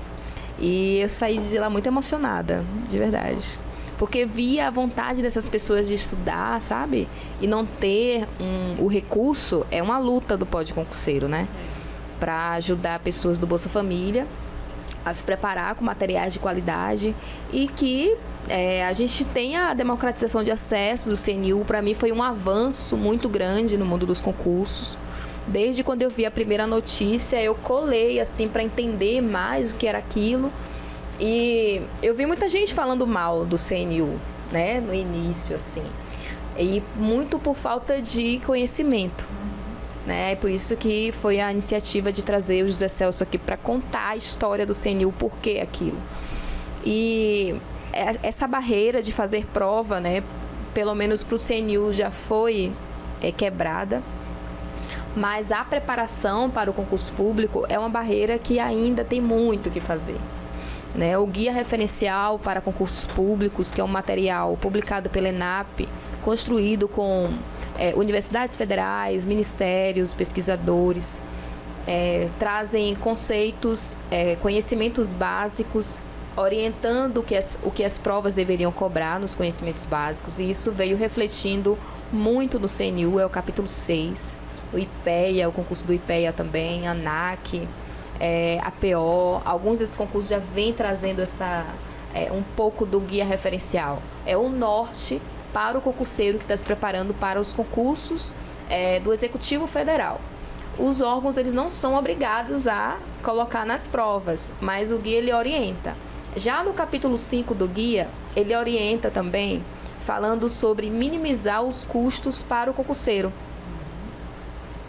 E eu saí de lá muito emocionada, de verdade. Porque via a vontade dessas pessoas de estudar, sabe? E não ter o recurso é uma luta do Pode Concurseiro, né? Para ajudar pessoas do Bolsa Família a se preparar com materiais de qualidade e que a gente tenha a democratização de acesso do CNU. Para mim foi um avanço muito grande no mundo dos concursos. Desde quando eu vi a primeira notícia, eu colei assim para entender mais o que era aquilo. E eu vi muita gente falando mal do CNU, né, no início, assim. E muito por falta de conhecimento, né? E por isso que foi a iniciativa de trazer o José Celso aqui para contar a história do CNU, por que aquilo. E essa barreira de fazer prova, né, pelo menos para o CNU já foi quebrada. Mas a preparação para o concurso público é uma barreira que ainda tem muito o que fazer, né? O Guia Referencial para Concursos Públicos, que é um material publicado pela ENAP, construído com universidades federais, ministérios, pesquisadores, trazem conceitos, conhecimentos básicos, orientando o que as provas deveriam cobrar nos conhecimentos básicos. E isso veio refletindo muito no CNU, é o capítulo 6. O IPEA, o concurso do IPEA também, a ANAC, APO, alguns desses concursos já vêm trazendo um pouco do guia referencial. É o norte para o concurseiro que está se preparando para os concursos do Executivo Federal. Os órgãos eles não são obrigados a colocar nas provas, mas o guia ele orienta. Já no capítulo 5 do guia, ele orienta também, falando sobre minimizar os custos para o concurseiro.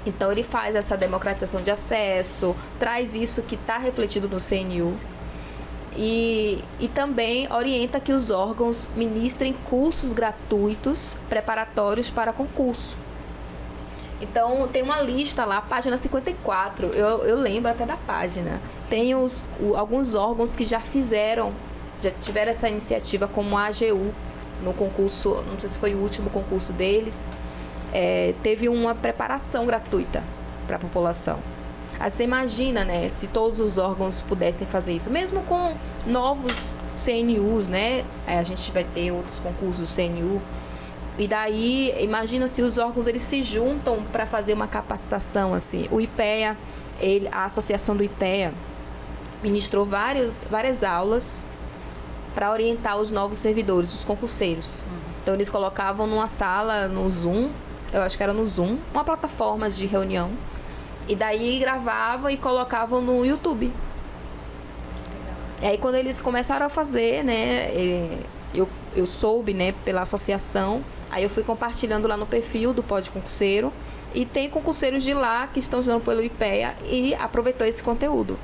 Então, ele faz essa democratização de acesso, traz isso que está refletido no CNU. E também orienta que os órgãos ministrem cursos gratuitos preparatórios para concurso. Então, tem uma lista lá, página 54, eu lembro até da página. Tem alguns órgãos que já tiveram essa iniciativa, como a AGU, no concurso, não sei se foi o último concurso deles. Teve uma preparação gratuita para a população. Aí você imagina, né, se todos os órgãos pudessem fazer isso, mesmo com novos CNUs, né, a gente vai ter outros concursos do CNU, e daí, imagina se os órgãos eles se juntam para fazer uma capacitação, assim. O IPEA, a associação do IPEA, ministrou várias aulas para orientar os novos servidores, os concurseiros. Então, eles colocavam numa sala, no Zoom, eu acho que era no Zoom, uma plataforma de reunião. E daí gravavam e colocavam no YouTube. E aí quando eles começaram a fazer, né, eu soube, né, pela associação, aí eu fui compartilhando lá no perfil do Pode Concurseiro, e tem concurseiros de lá que estão estudando pelo IPEA e aproveitou esse conteúdo,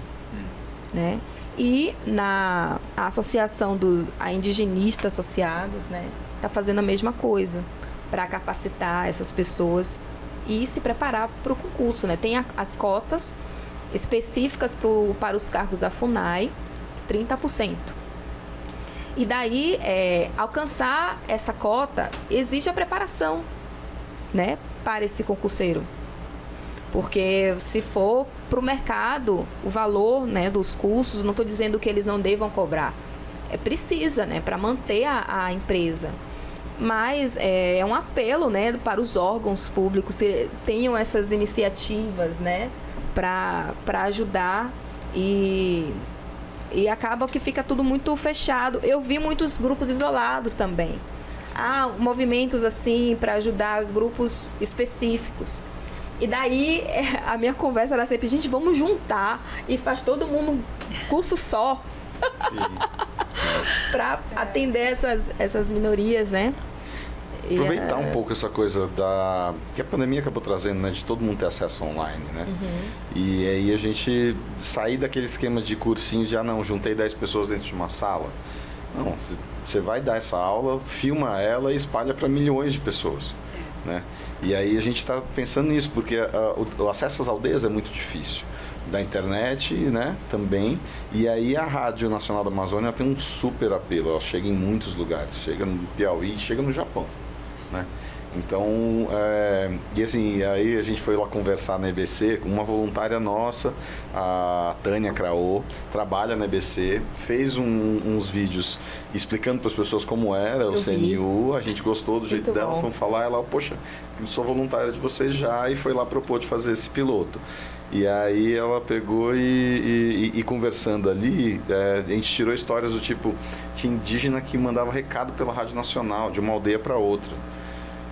né? E a associação a Indigenista Associados, né, está fazendo a mesma coisa para capacitar essas pessoas e se preparar para o concurso, né? Tem as cotas específicas para os cargos da FUNAI, 30%. E daí, alcançar essa cota exige a preparação, né, para esse concurseiro. Porque se for para o mercado, o valor, né, dos cursos, não estou dizendo que eles não devam cobrar. Precisa, né, para manter a empresa. Mas é um apelo, né, para os órgãos públicos que tenham essas iniciativas, né, para ajudar e acaba que fica tudo muito fechado. Eu vi muitos grupos isolados também. Há movimentos assim para ajudar grupos específicos. E daí a minha conversa era sempre, gente, vamos juntar e faz todo mundo um curso só para atender essas minorias, né?
Aproveitar um pouco essa coisa que a pandemia acabou trazendo, né, de todo mundo ter acesso online, né? E aí a gente sair daquele esquema de cursinho de, não, juntei 10 pessoas dentro de uma sala. Não, você vai dar essa aula, filma ela e espalha para milhões de pessoas, né? E aí a gente está pensando nisso, porque o acesso às aldeias é muito difícil. Da internet, né, também. E aí a Rádio Nacional da Amazônia tem um super apelo, ela chega em muitos lugares, chega no Piauí, chega no Japão, né? Então, e assim, aí a gente foi lá conversar na EBC com uma voluntária nossa, a Tânia Craô, trabalha na EBC, fez uns vídeos explicando para as pessoas como era o CNU, a gente gostou do jeito dela, fomos falar, ela, poxa, eu sou voluntária de vocês já, e foi lá propor de fazer esse piloto. E aí ela pegou e conversando ali, a gente tirou histórias do tipo, tinha indígena que mandava recado pela Rádio Nacional, de uma aldeia para outra.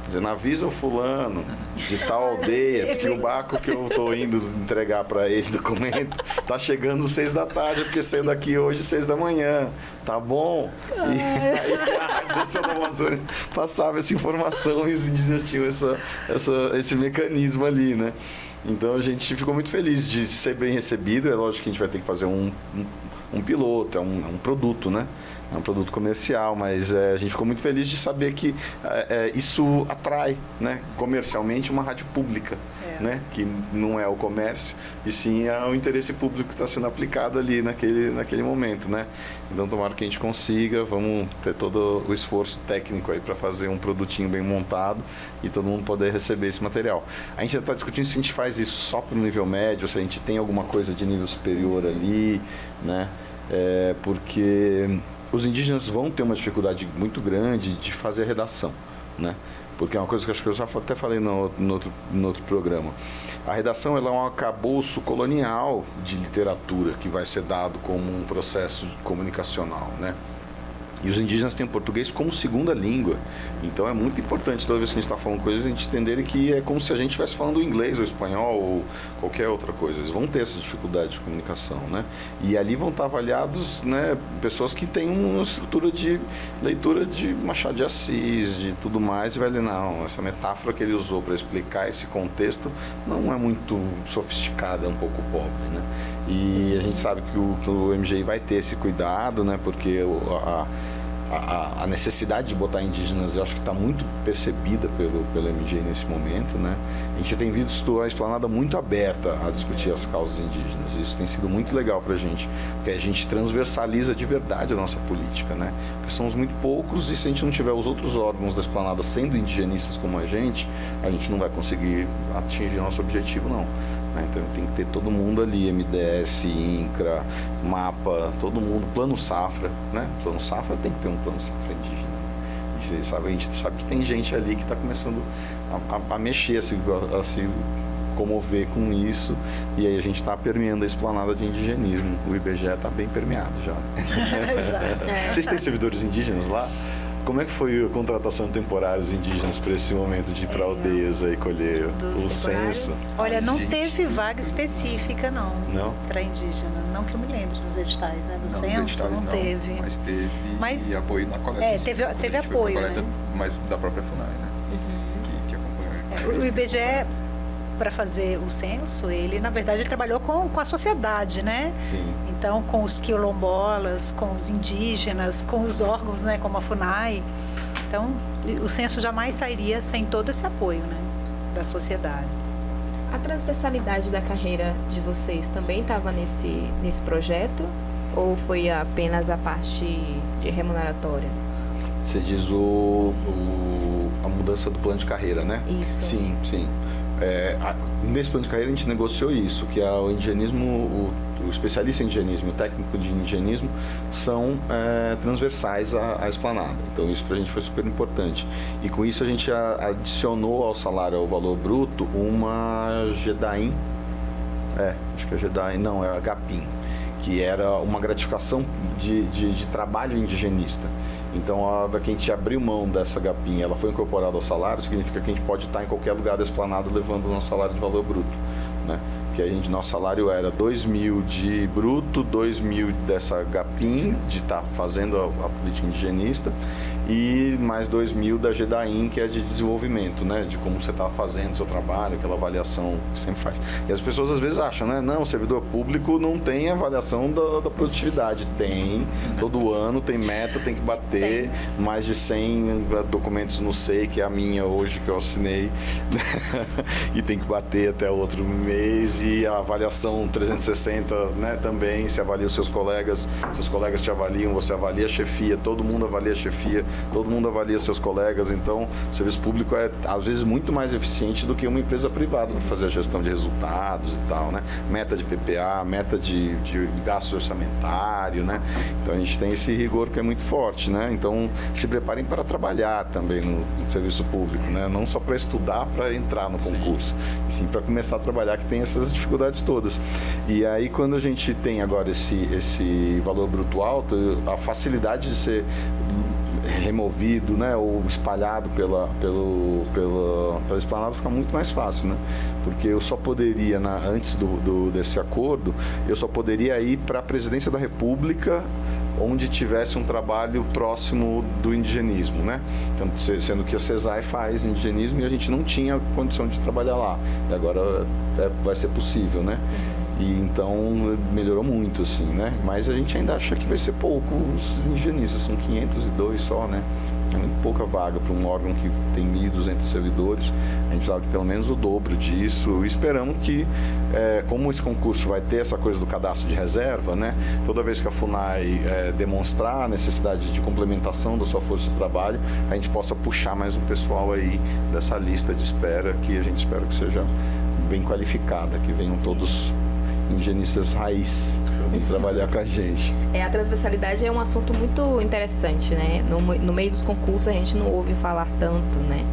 Dizendo, avisa o fulano de tal aldeia, porque o barco que eu estou indo entregar para ele documento tá chegando às 6 da tarde, porque saiu daqui hoje às 6 da manhã, tá bom? E aí a Rádio Nacional da Amazônia passava essa informação e os indígenas tinham esse mecanismo ali, né? Então a gente ficou muito feliz de ser bem recebido. É lógico que a gente vai ter que fazer um piloto, é um produto, né? É um produto comercial, mas a gente ficou muito feliz de saber que isso atrai, né, comercialmente uma rádio pública, né, que não é o comércio, e sim é o interesse público que está sendo aplicado ali naquele momento, né? Então tomara que a gente consiga, vamos ter todo o esforço técnico aí para fazer um produtinho bem montado e todo mundo poder receber esse material. A gente já está discutindo se a gente faz isso só para o nível médio, se a gente tem alguma coisa de nível superior ali, né? Porque os indígenas vão ter uma dificuldade muito grande de fazer a redação, né? Porque é uma coisa que acho que eu já até falei no outro programa. A redação ela é um arcabouço colonial de literatura que vai ser dado como um processo comunicacional, né? E os indígenas têm o português como segunda língua. Então é muito importante, toda vez que a gente está falando coisas, a gente entenderem que é como se a gente estivesse falando inglês ou espanhol ou qualquer outra coisa. Eles vão ter essa dificuldade de comunicação, né? E ali vão estar avaliados, né, pessoas que têm uma estrutura de leitura de Machado de Assis, de tudo mais, e vai ler, não, essa metáfora que ele usou para explicar esse contexto não é muito sofisticada, é um pouco pobre, né? E a gente sabe que o MGI vai ter esse cuidado, né? Porque a necessidade de botar indígenas, eu acho que está muito percebida pelo MGI nesse momento, né? A gente tem visto a esplanada muito aberta a discutir as causas indígenas. Isso tem sido muito legal para a gente, porque a gente transversaliza de verdade a nossa política, né? Porque somos muito poucos e se a gente não tiver os outros órgãos da esplanada sendo indigenistas como a gente não vai conseguir atingir nosso objetivo, não. Então tem que ter todo mundo ali, MDS, INCRA, MAPA, todo mundo, Plano Safra, né? Plano Safra tem que ter um Plano Safra indígena. E você sabe, a gente sabe que tem gente ali que está começando a mexer, a se comover com isso, e aí a gente está permeando a esplanada de indigenismo. O IBGE está bem permeado já. Vocês têm servidores indígenas lá? Como é que foi a contratação de temporários indígenas para esse momento de ir para aldeias e colher o censo?
Olha, não teve vaga específica, não.
Não?
Para indígena. Não que eu me lembre dos editais, né? Do censo, não teve.
Mas teve apoio na coleta.
Teve apoio,
coleta,
né?
Mas da própria FUNAI, né? Que acompanhou.
O IBGE, para fazer o censo, ele, na verdade, ele trabalhou com a sociedade, né?
Sim.
Então, com os quilombolas, com os indígenas, com os órgãos, né, como a FUNAI. Então, o censo jamais sairia sem todo esse apoio, né, da sociedade.
A transversalidade da carreira de vocês também estava nesse projeto? Ou foi apenas a parte de remuneratória?
Você diz a mudança do plano de carreira, né?
Isso.
Sim, sim. Nesse plano de carreira a gente negociou isso, que o indigenismo, o especialista em indigenismo e o técnico de indigenismo são transversais à esplanada. Então isso para a gente foi super importante. E com isso a gente adicionou ao salário, ao valor bruto, uma GEDAIN, acho que é GEDAIN, não, é a GAPIN, que era uma gratificação de trabalho indigenista. Então, a hora que a gente abriu mão dessa GAPIN, ela foi incorporada ao salário, significa que a gente pode estar em qualquer lugar da esplanada levando o nosso salário de valor bruto, né? Porque nosso salário era 2.000 de bruto, 2.000 dessa GAPIN, de estar fazendo a política indigenista, e mais 2.000 da GEDAIN, que é de desenvolvimento, né? De como você está fazendo o seu trabalho, aquela avaliação que sempre faz. E as pessoas às vezes acham, né? Não, o servidor público não tem avaliação da produtividade. Tem, todo ano tem meta, tem que bater mais de 100 documentos no SEI, que é a minha hoje que eu assinei, e tem que bater até outro mês. E a avaliação 360, né, também, se avalia os seus colegas te avaliam, você avalia a chefia, todo mundo avalia a chefia, todo mundo avalia seus colegas. Então, o serviço público é, às vezes, muito mais eficiente do que uma empresa privada para fazer a gestão de resultados e tal, né? Meta de PPA, meta de gasto orçamentário, né? Então, a gente tem esse rigor que é muito forte, né? Então, se preparem para trabalhar também no serviço público, né? Não só para estudar, para entrar no concurso, sim para começar a trabalhar, que tem essas dificuldades todas. E aí, quando a gente tem agora esse valor bruto alto, a facilidade de ser removido, né, ou espalhado pela esplanada fica muito mais fácil, né? Porque eu só poderia, antes desse acordo, eu só poderia ir para a Presidência da República onde tivesse um trabalho próximo do indigenismo, né? Então, sendo que a CESAI faz indigenismo e a gente não tinha condição de trabalhar lá. E agora vai ser possível, né? E então melhorou muito, assim, né? Mas a gente ainda acha que vai ser pouco os indigenistas, são 502 só, né? É muito pouca vaga para um órgão que tem 1.200 servidores. A gente precisava de pelo menos o dobro disso. E esperamos que, como esse concurso vai ter essa coisa do cadastro de reserva, né? Toda vez que a FUNAI demonstrar a necessidade de complementação da sua força de trabalho, a gente possa puxar mais um pessoal aí dessa lista de espera, que a gente espera que seja bem qualificada, que venham todos indigenistas raiz para trabalhar com a gente.
A transversalidade é um assunto muito interessante, né? No meio dos concursos a gente não ouve falar tanto, né?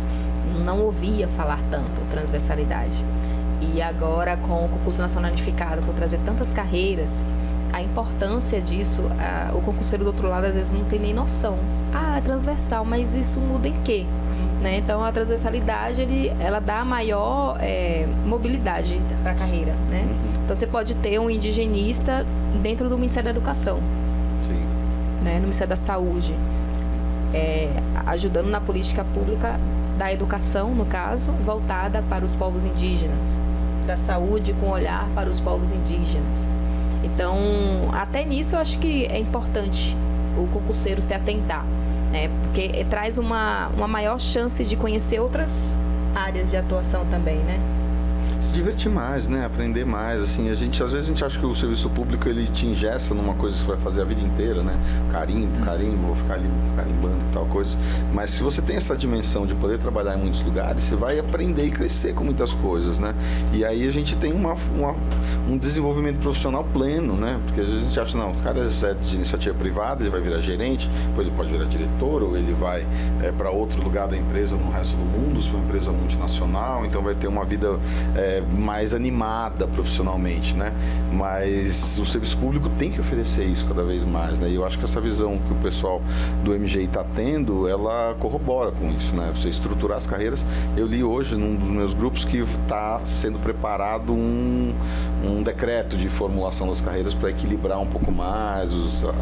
Não ouvia falar tanto transversalidade. E agora, com o concurso nacional unificado, por trazer tantas carreiras, a importância disso, o concurseiro do outro lado às vezes não tem nem noção. É transversal, mas isso muda em quê? Né? Então, a transversalidade, ela dá maior mobilidade para a carreira, né? Então, você pode ter um indigenista dentro do Ministério da Educação,
sim,
né? No Ministério da Saúde, ajudando na política pública da educação, no caso, voltada para os povos indígenas, da saúde com olhar para os povos indígenas. Então, até nisso, eu acho que é importante o concurseiro se atentar, né? Porque traz uma maior chance de conhecer outras áreas de atuação também, né?
Se divertir mais, né? Aprender mais, assim, às vezes a gente acha que o serviço público ele te engessa numa coisa que você vai fazer a vida inteira, né? Carimbo, vou ficar ali carimbando e tal coisa. Mas se você tem essa dimensão de poder trabalhar em muitos lugares, você vai aprender e crescer com muitas coisas, né? E aí a gente tem um desenvolvimento profissional pleno, né? Porque às vezes a gente acha, não, o cara é de iniciativa privada, ele vai virar gerente, depois ele pode virar diretor, ou ele vai para outro lugar da empresa no resto do mundo, se for uma empresa multinacional, então vai ter uma vida mais animada profissionalmente, né? Mas o serviço público tem que oferecer isso cada vez mais, né? E eu acho que essa visão que o pessoal do MGI está tendo, ela corrobora com isso, né? Você estruturar as carreiras. Eu li hoje num dos meus grupos que está sendo preparado um decreto de formulação das carreiras para equilibrar um pouco mais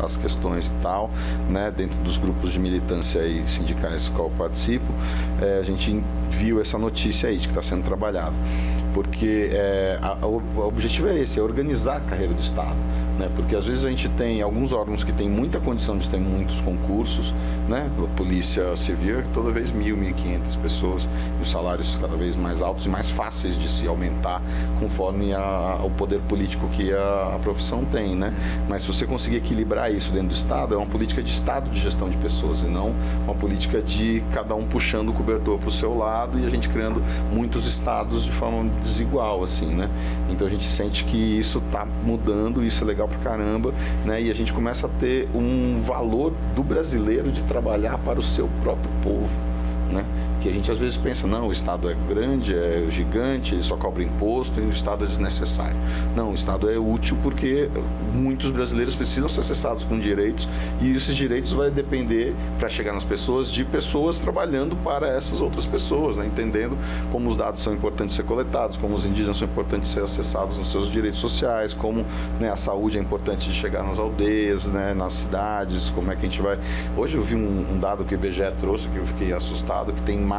as questões e tal, né? Dentro dos grupos de militância e sindicais que eu participo, a gente viu essa notícia aí de que está sendo trabalhado. Porque o objetivo é esse, é organizar a carreira do Estado. né? Porque às vezes a gente tem alguns órgãos que têm muita condição de ter muitos concursos, né? A Polícia Civil é toda vez 1.000, 1.500 pessoas, e os salários cada vez mais altos e mais fáceis de se aumentar conforme o poder político que a profissão tem, né? Mas se você conseguir equilibrar isso dentro do Estado, é uma política de Estado de gestão de pessoas e não uma política de cada um puxando o cobertor para o seu lado e a gente criando muitos estados de forma desigual, assim, né? Então a gente sente que isso está mudando, isso é legal pra caramba, né? E a gente começa a ter um valor do brasileiro de trabalhar para o seu próprio povo, né? Que a gente às vezes pensa, não, o Estado é grande, é gigante, ele só cobra imposto e o Estado é desnecessário. Não, o Estado é útil porque muitos brasileiros precisam ser acessados com direitos e esses direitos vai depender, para chegar nas pessoas, de pessoas trabalhando para essas outras pessoas, né? Entendendo como os dados são importantes ser coletados, como os indígenas são importantes ser acessados nos seus direitos sociais, como, né, a saúde é importante de chegar nas aldeias, né, nas cidades, como é que a gente vai... Hoje eu vi um dado que o IBGE trouxe, que eu fiquei assustado, que tem mais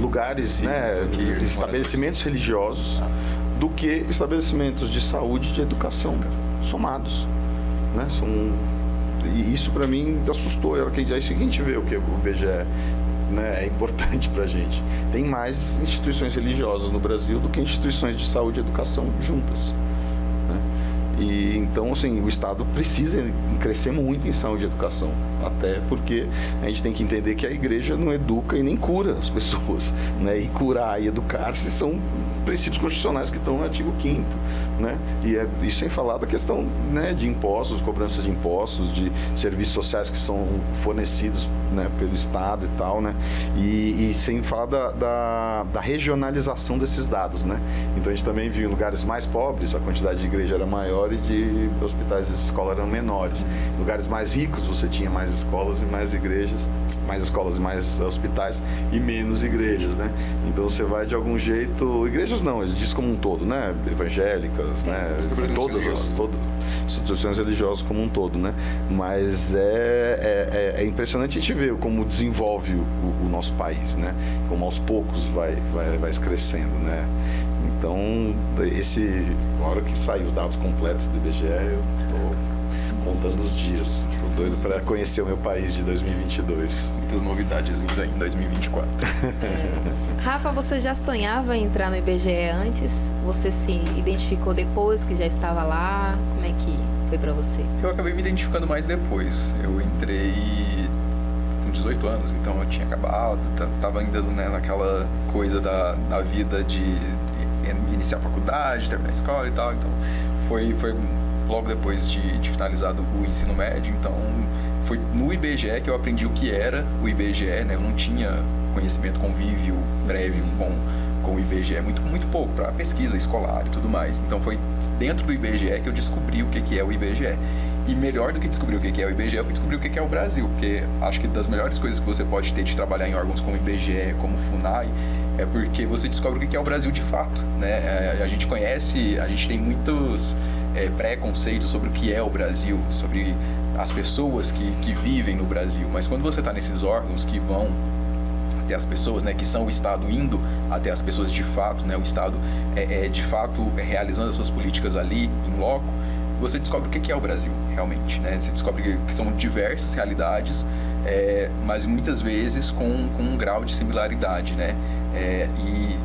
lugares, né, estabelecimentos religiosos do que estabelecimentos de saúde e de educação somados, né? E isso para mim assustou. É isso que a gente vê o que o IBGE, né, é importante para a gente. Tem mais instituições religiosas no Brasil do que instituições de saúde e educação juntas. E então, assim, o Estado precisa crescer muito em saúde e educação, até porque a gente tem que entender que a igreja não educa e nem cura as pessoas, né? E curar e educar-se são princípios constitucionais que estão no artigo 5º, né? E isso sem falar da questão, né, de impostos, cobrança de impostos, de serviços sociais que são fornecidos, né, pelo Estado e tal, né? E sem falar da regionalização desses dados, né? Então a gente também viu em lugares mais pobres a quantidade de igreja era maior e de hospitais de escola eram menores. Em lugares mais ricos você tinha mais escolas e mais igrejas, mais escolas e mais hospitais e menos igrejas, né? Então você vai de algum jeito, igrejas não, eles dizem como um todo, né? Evangélicas, né? Todas as instituições religiosas como um todo, né? Mas é impressionante a gente ver como desenvolve o nosso país, né? Como aos poucos vai crescendo, né? Então, a hora que sair os dados completos do IBGE, eu estou contando os dias. Estou doido para conhecer o meu país de 2022.
Muitas novidades vindo aí em 2024.
Rafa, você já sonhava em entrar no IBGE antes? Você se identificou depois que já estava lá? Como é que foi para você?
Eu acabei me identificando mais depois. Eu entrei com 18 anos, então eu tinha acabado, estava ainda, né, naquela coisa da vida de iniciar a faculdade, terminar a escola e tal, então foi logo depois de finalizado o ensino médio, então foi no IBGE que eu aprendi o que era o IBGE, né? Eu não tinha conhecimento, convívio prévio com o IBGE, muito pouco, para pesquisa escolar e tudo mais, então foi dentro do IBGE que eu descobri o que é o IBGE. E melhor do que descobrir o que é o IBGE, eu fui descobrir o que é o Brasil, porque acho que das melhores coisas que você pode ter de trabalhar em órgãos como o IBGE, como o FUNAI, é porque você descobre o que é o Brasil de fato, né? A gente tem muitos preconceitos sobre o que é o Brasil, sobre as pessoas que vivem no Brasil, mas quando você está nesses órgãos que vão até as pessoas, né, que são o Estado indo até as pessoas de fato, né, o Estado de fato realizando as suas políticas ali, em loco, você descobre o que é o Brasil, realmente, né? Você descobre que são diversas realidades, mas muitas vezes com um grau de similaridade, né?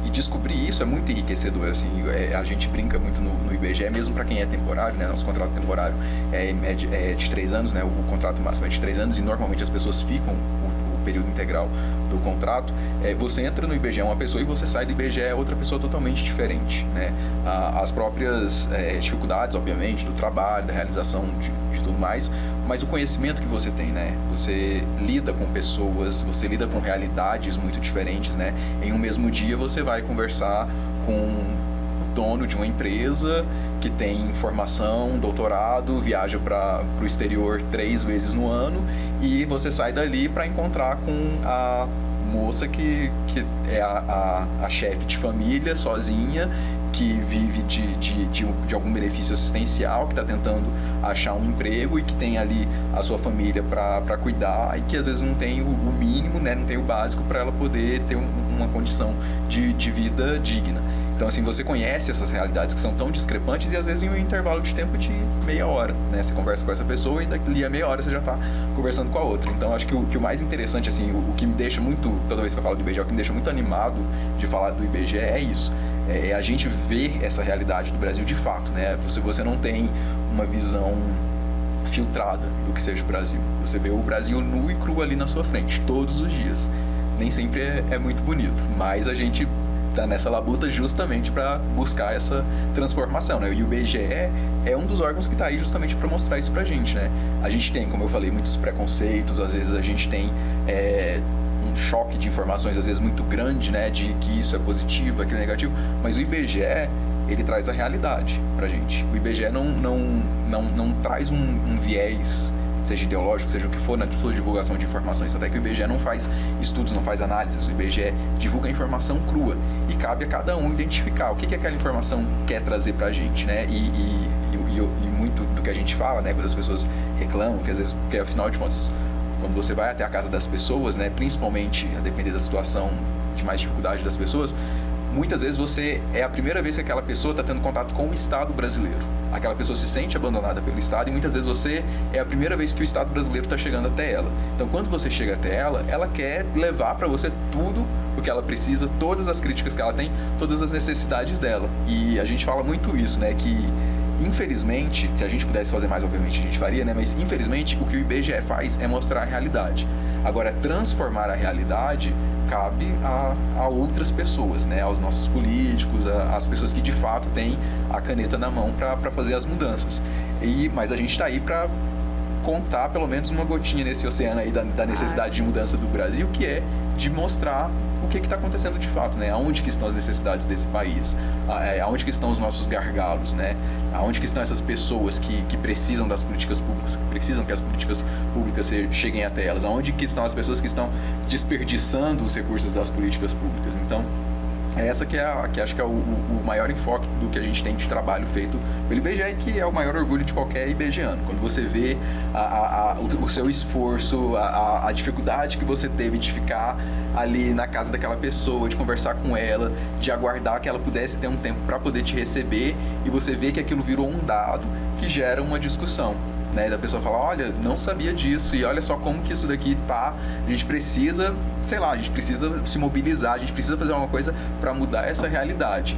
E descobrir isso é muito enriquecedor, assim, a gente brinca muito no IBGE, mesmo para quem é temporário, né? Nosso contrato temporário é de 3 anos, né? O contrato máximo é de 3 anos e normalmente as pessoas ficam o período integral do contrato. Você entra no IBGE uma pessoa e você sai do IBGE outra pessoa totalmente diferente, né? As próprias dificuldades, obviamente, do trabalho, da realização de tudo mais, mas o conhecimento que você tem, né? Você lida com pessoas, você lida com realidades muito diferentes, né? Em um mesmo dia você vai conversar com o dono de uma empresa que tem formação, doutorado, viaja para o exterior 3 vezes no ano e você sai dali para encontrar com a moça que é a chefe de família, sozinha, que vive de algum benefício assistencial, que está tentando achar um emprego e que tem ali a sua família para cuidar e que às vezes não tem o mínimo, né, não tem o básico para ela poder ter uma condição de vida digna. Então, assim, você conhece essas realidades que são tão discrepantes e às vezes em um intervalo de tempo de meia hora, né? Você conversa com essa pessoa e dali a meia hora você já está conversando com a outra. Então, acho que o mais interessante, assim, o que me deixa muito, toda vez que eu falo do IBGE, o que me deixa muito animado de falar do IBGE é isso. É a gente ver essa realidade do Brasil de fato, né? Você não tem uma visão filtrada do que seja o Brasil. Você vê o Brasil nu e cru ali na sua frente, todos os dias. Nem sempre é muito bonito, mas a gente está nessa labuta justamente para buscar essa transformação, né? E o IBGE é um dos órgãos que está aí justamente para mostrar isso para a gente, né? A gente tem, como eu falei, muitos preconceitos, às vezes a gente tem um choque de informações, às vezes muito grande, né? De que isso é positivo, aquilo é negativo, mas o IBGE, ele traz a realidade para a gente. O IBGE não traz um viés, seja ideológico, seja o que for, na sua divulgação de informações. Até que o IBGE não faz estudos, não faz análises, o IBGE divulga a informação crua e cabe a cada um identificar o que aquela informação quer trazer pra gente, né? E muito do que a gente fala, né, quando as pessoas reclamam, que às vezes, porque afinal de contas, quando você vai até a casa das pessoas, né, principalmente a depender da situação de mais dificuldade das pessoas, muitas vezes é a primeira vez que aquela pessoa está tendo contato com o Estado brasileiro. Aquela pessoa se sente abandonada pelo Estado e muitas vezes você é a primeira vez que o Estado brasileiro está chegando até ela. Então, quando você chega até ela, ela quer levar para você tudo o que ela precisa, todas as críticas que ela tem, todas as necessidades dela. E a gente fala muito isso, né, que infelizmente, se a gente pudesse fazer mais, obviamente a gente faria, né, mas infelizmente o que o IBGE faz é mostrar a realidade. Agora, transformar a realidade cabe a outras pessoas, né? Aos nossos políticos, às pessoas que de fato têm a caneta na mão para fazer as mudanças. Mas a gente está aí para contar pelo menos uma gotinha nesse oceano aí da necessidade de mudança do Brasil, que é de mostrar o que está acontecendo de fato, né? Aonde que estão as necessidades desse país, aonde que estão os nossos gargalos, né? Aonde que estão essas pessoas que precisam das políticas públicas, que precisam que as políticas públicas cheguem até elas, aonde que estão as pessoas que estão desperdiçando os recursos das políticas públicas. Então, essa que acho que é o maior enfoque do que a gente tem de trabalho feito pelo IBGE, que é o maior orgulho de qualquer IBGeano. Quando você vê o seu esforço, a dificuldade que você teve de ficar ali na casa daquela pessoa, de conversar com ela, de aguardar que ela pudesse ter um tempo para poder te receber, e você vê que aquilo virou um dado que gera uma discussão, né? Da pessoa falar, olha, não sabia disso, e olha só como que isso daqui tá, a gente precisa, sei lá, a gente precisa se mobilizar, a gente precisa fazer alguma coisa para mudar essa realidade.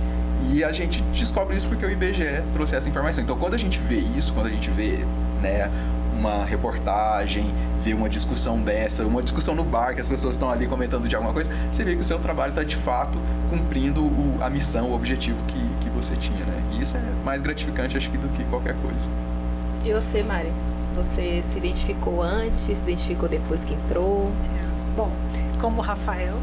E a gente descobre isso porque o IBGE trouxe essa informação. Então, quando a gente vê isso, quando a gente vê, né, uma reportagem, vê uma discussão dessa, uma discussão no bar, que as pessoas estão ali comentando de alguma coisa, você vê que o seu trabalho está de fato cumprindo a missão, o objetivo que você tinha, né? E isso é mais gratificante, acho que, do que qualquer coisa.
E você, Mari? Você se identificou antes, se identificou depois que entrou?
Bom, como o Rafael,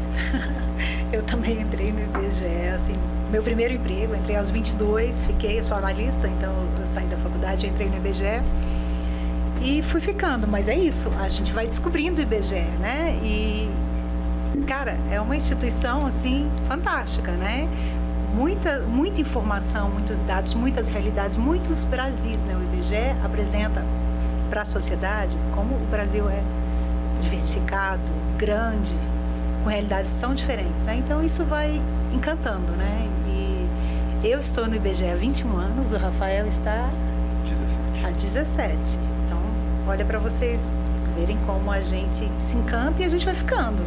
eu também entrei no IBGE, assim, meu primeiro emprego, entrei aos 22, eu sou analista, então eu saí da faculdade, entrei no IBGE e fui ficando, mas é isso, a gente vai descobrindo o IBGE, né? E, cara, é uma instituição, assim, fantástica, né? Muita informação, muitos dados, muitas realidades, muitos Brasis, né? O IBGE apresenta para a sociedade como o Brasil é diversificado, grande, com realidades tão diferentes, né? Então isso vai encantando, né? E eu estou no IBGE há 21 anos, o Rafael está
17.
há 17. Então, olha para vocês verem como a gente se encanta e a gente vai ficando.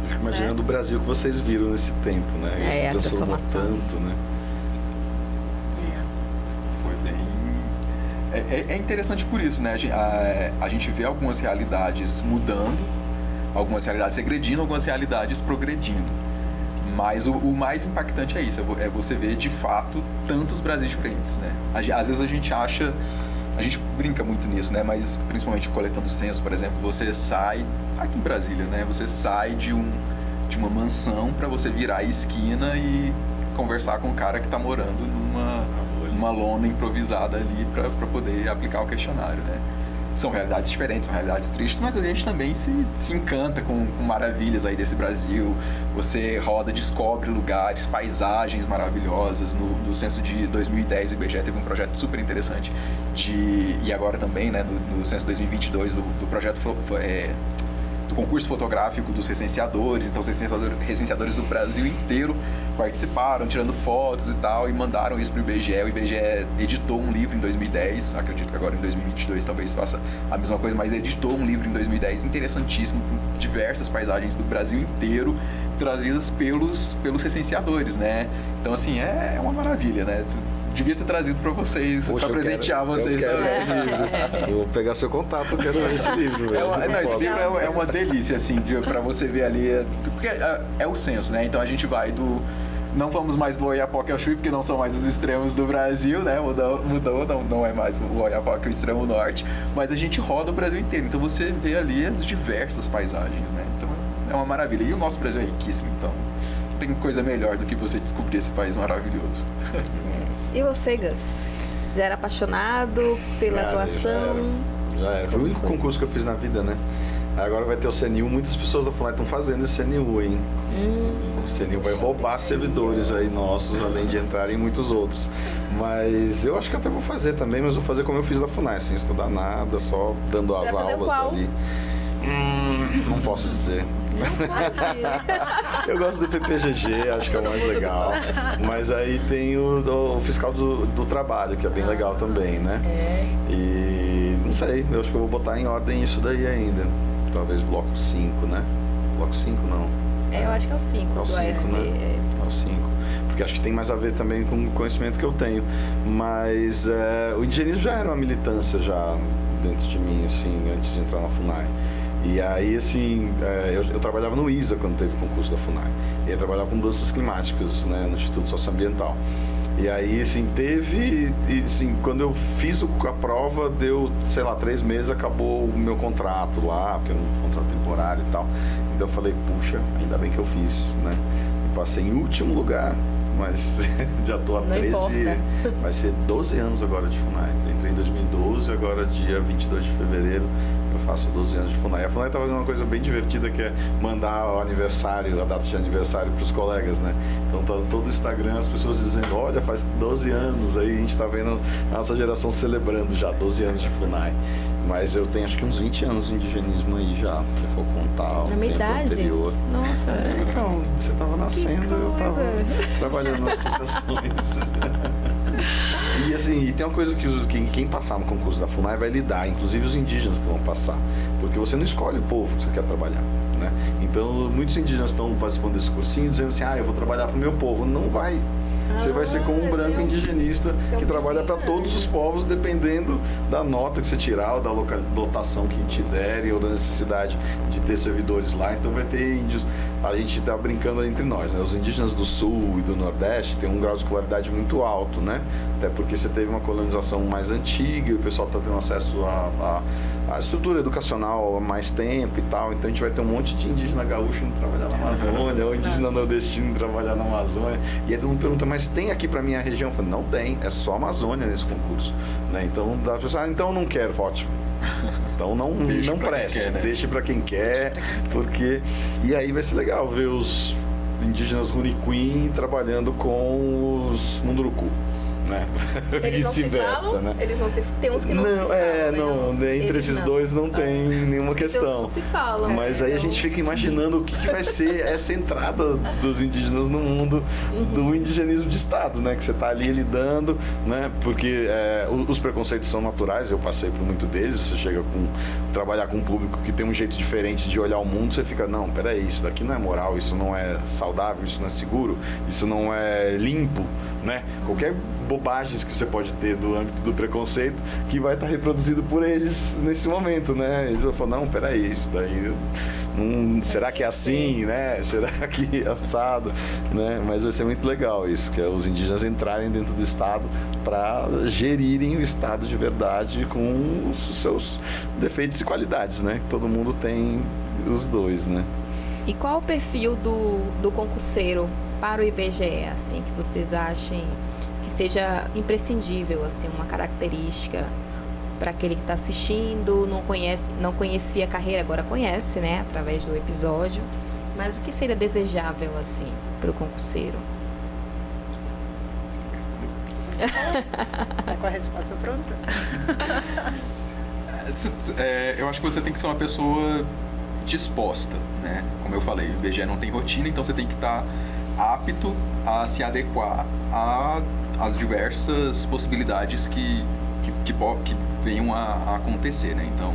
Fico imaginando o Brasil que vocês viram nesse tempo, né? Ele se
a
transformou
transformação.
tanto, né?
Foi bem... É interessante por isso, né? A gente vê algumas realidades mudando, algumas realidades regredindo, algumas realidades progredindo. Mas o mais impactante é isso, é você ver de fato tantos Brasis diferentes, né? Às vezes a gente brinca muito nisso, né? Mas principalmente coletando censo, por exemplo, você sai, aqui em Brasília, né? Você sai de uma mansão para você virar a esquina e conversar com o cara que está morando numa lona improvisada ali para poder aplicar o questionário, né? São realidades diferentes, são realidades tristes, mas a gente também se encanta com maravilhas aí desse Brasil. Você roda, descobre lugares, paisagens maravilhosas. No censo de 2010, o IBGE teve um projeto super interessante e agora também, né, no censo 2022, do projeto do concurso fotográfico dos recenseadores, então os recenseadores do Brasil inteiro participaram, tirando fotos e tal, e mandaram isso para o IBGE. O IBGE editou um livro em 2010, acredito que agora em 2022 talvez faça a mesma coisa, mas editou um livro em 2010 interessantíssimo, com diversas paisagens do Brasil inteiro, trazidas pelos recenseadores, né? Então, assim, é uma maravilha, né? Devia ter trazido para vocês, para presentear vocês também.
Eu vou pegar seu contato, eu quero ver esse livro.
Esse livro é uma delícia, assim, para você ver ali, porque é o senso, né? Então a gente vai do... Não vamos mais do Oiapoque ao Chuí, porque não são mais os extremos do Brasil, né? Mudou, não é mais o Oiapoque, o extremo norte, mas a gente roda o Brasil inteiro, então você vê ali as diversas paisagens, né? Então é uma maravilha. E o nosso Brasil é riquíssimo, então tem coisa melhor do que você descobrir esse país maravilhoso.
E você, Gus? Já era apaixonado pela atuação?
Já era. Foi o único concurso que eu fiz na vida, né? Agora vai ter o CNU, muitas pessoas da FUNAI estão fazendo esse CNU, hein? O CNU vai roubar servidores aí nossos, além de entrarem muitos outros. Mas eu acho que até vou fazer também, mas vou fazer como eu fiz da FUNAI, sem estudar nada, só dando as aulas ali. Não posso dizer. Eu gosto do PPGG, acho que é o mais legal. Mas aí tem o fiscal do trabalho, que é bem legal também, né? E não sei, eu acho que eu vou botar em ordem isso daí ainda. Talvez bloco 5, né? Bloco 5 não.
Eu acho que é o 5
do AFD. Né? É o 5. Porque acho que tem mais a ver também com o conhecimento que eu tenho. Mas o indigenismo já era uma militância já dentro de mim, assim, antes de entrar na FUNAI. E aí, assim, eu trabalhava no ISA quando teve o concurso da FUNAI. E eu trabalhava com mudanças climáticas, né, no Instituto Socioambiental. E aí, assim, teve... E, assim, quando eu fiz a prova, deu, sei lá, 3 meses, acabou o meu contrato lá, porque era um contrato temporário e tal. Então eu falei, puxa, ainda bem que eu fiz, né? E passei em último lugar, mas já estou há 13... Vai ser 12 anos agora de FUNAI. Eu entrei em 2012, agora dia 22 de fevereiro. Eu faço 12 anos de FUNAI. A FUNAI está fazendo uma coisa bem divertida, que é mandar o aniversário, a data de aniversário para os colegas, né? Então tá todo o Instagram, as pessoas dizendo, olha, faz 12 anos, aí a gente está vendo a nossa geração celebrando já 12 anos de FUNAI. Mas eu tenho acho que uns 20 anos de indigenismo aí já, se for contar o tempo anterior.
Nossa.
Então, você estava nascendo, eu estava trabalhando nas associações. E assim, e tem uma coisa que quem passar no concurso da FUNAI vai lidar, inclusive os indígenas que vão passar, porque você não escolhe o povo que você quer trabalhar, né? Então, muitos indígenas estão participando desse cursinho dizendo assim, eu vou trabalhar para o meu povo. Não vai. Você vai ser como um branco indigenista que trabalha para todos os povos, dependendo da nota que você tirar, ou da lotação que te derem, ou da necessidade de ter servidores lá. Então vai ter índios. A gente está brincando entre nós, né? Os indígenas do Sul e do Nordeste têm um grau de escolaridade muito alto, né? Até porque você teve uma colonização mais antiga e o pessoal está tendo acesso à estrutura educacional há mais tempo e tal. Então a gente vai ter um monte de indígena gaúcho indo trabalhar na Amazônia, ou indígena nordestino indo trabalhar na Amazônia. E aí todo mundo pergunta, mas tem aqui para minha região? Eu falo, não tem, é só Amazônia nesse concurso, né? Então dá pra pensar, então eu não quero, ótimo. Então não preste, quer, né? Deixe para quem quer, porque... E aí vai ser legal ver os indígenas Runicuim trabalhando com os Munduruku, né?
Eles não se falam, né? Eles não se... Tem uns que não se falam.
Entre esses dois não tem nenhuma questão.
Então, não se falam.
Mas aí a gente fica imaginando o que vai ser essa entrada dos indígenas no mundo do indigenismo de Estado, né? Que você está ali lidando, né? Porque os preconceitos são naturais, eu passei por muito deles. Você chega trabalhar com um público que tem um jeito diferente de olhar o mundo, você fica, não, peraí, isso daqui não é moral, isso não é saudável, isso não é seguro, isso não é limpo, né? Qualquer bobagens que você pode ter do âmbito do preconceito que vai estar reproduzido por eles nesse momento, né? Eles vão falar, não, peraí, isso daí será que é assim, né? Será que é assado, né? Mas vai ser muito legal isso, que é os indígenas entrarem dentro do Estado para gerirem o Estado de verdade com os seus defeitos e qualidades, né? Todo mundo tem os dois, né?
E qual o perfil do concurseiro para o IBGE, assim, que vocês achem que seja imprescindível, assim, uma característica para aquele que está assistindo, não conhecia a carreira, agora conhece, né, através do episódio, mas o que seria desejável, assim, para o concurseiro?
Tá com a resposta pronta?
Eu acho que você tem que ser uma pessoa disposta, né? Como eu falei, o IBGE não tem rotina, então você tem que estar apto a se adequar às diversas possibilidades que venham a acontecer, né? Então,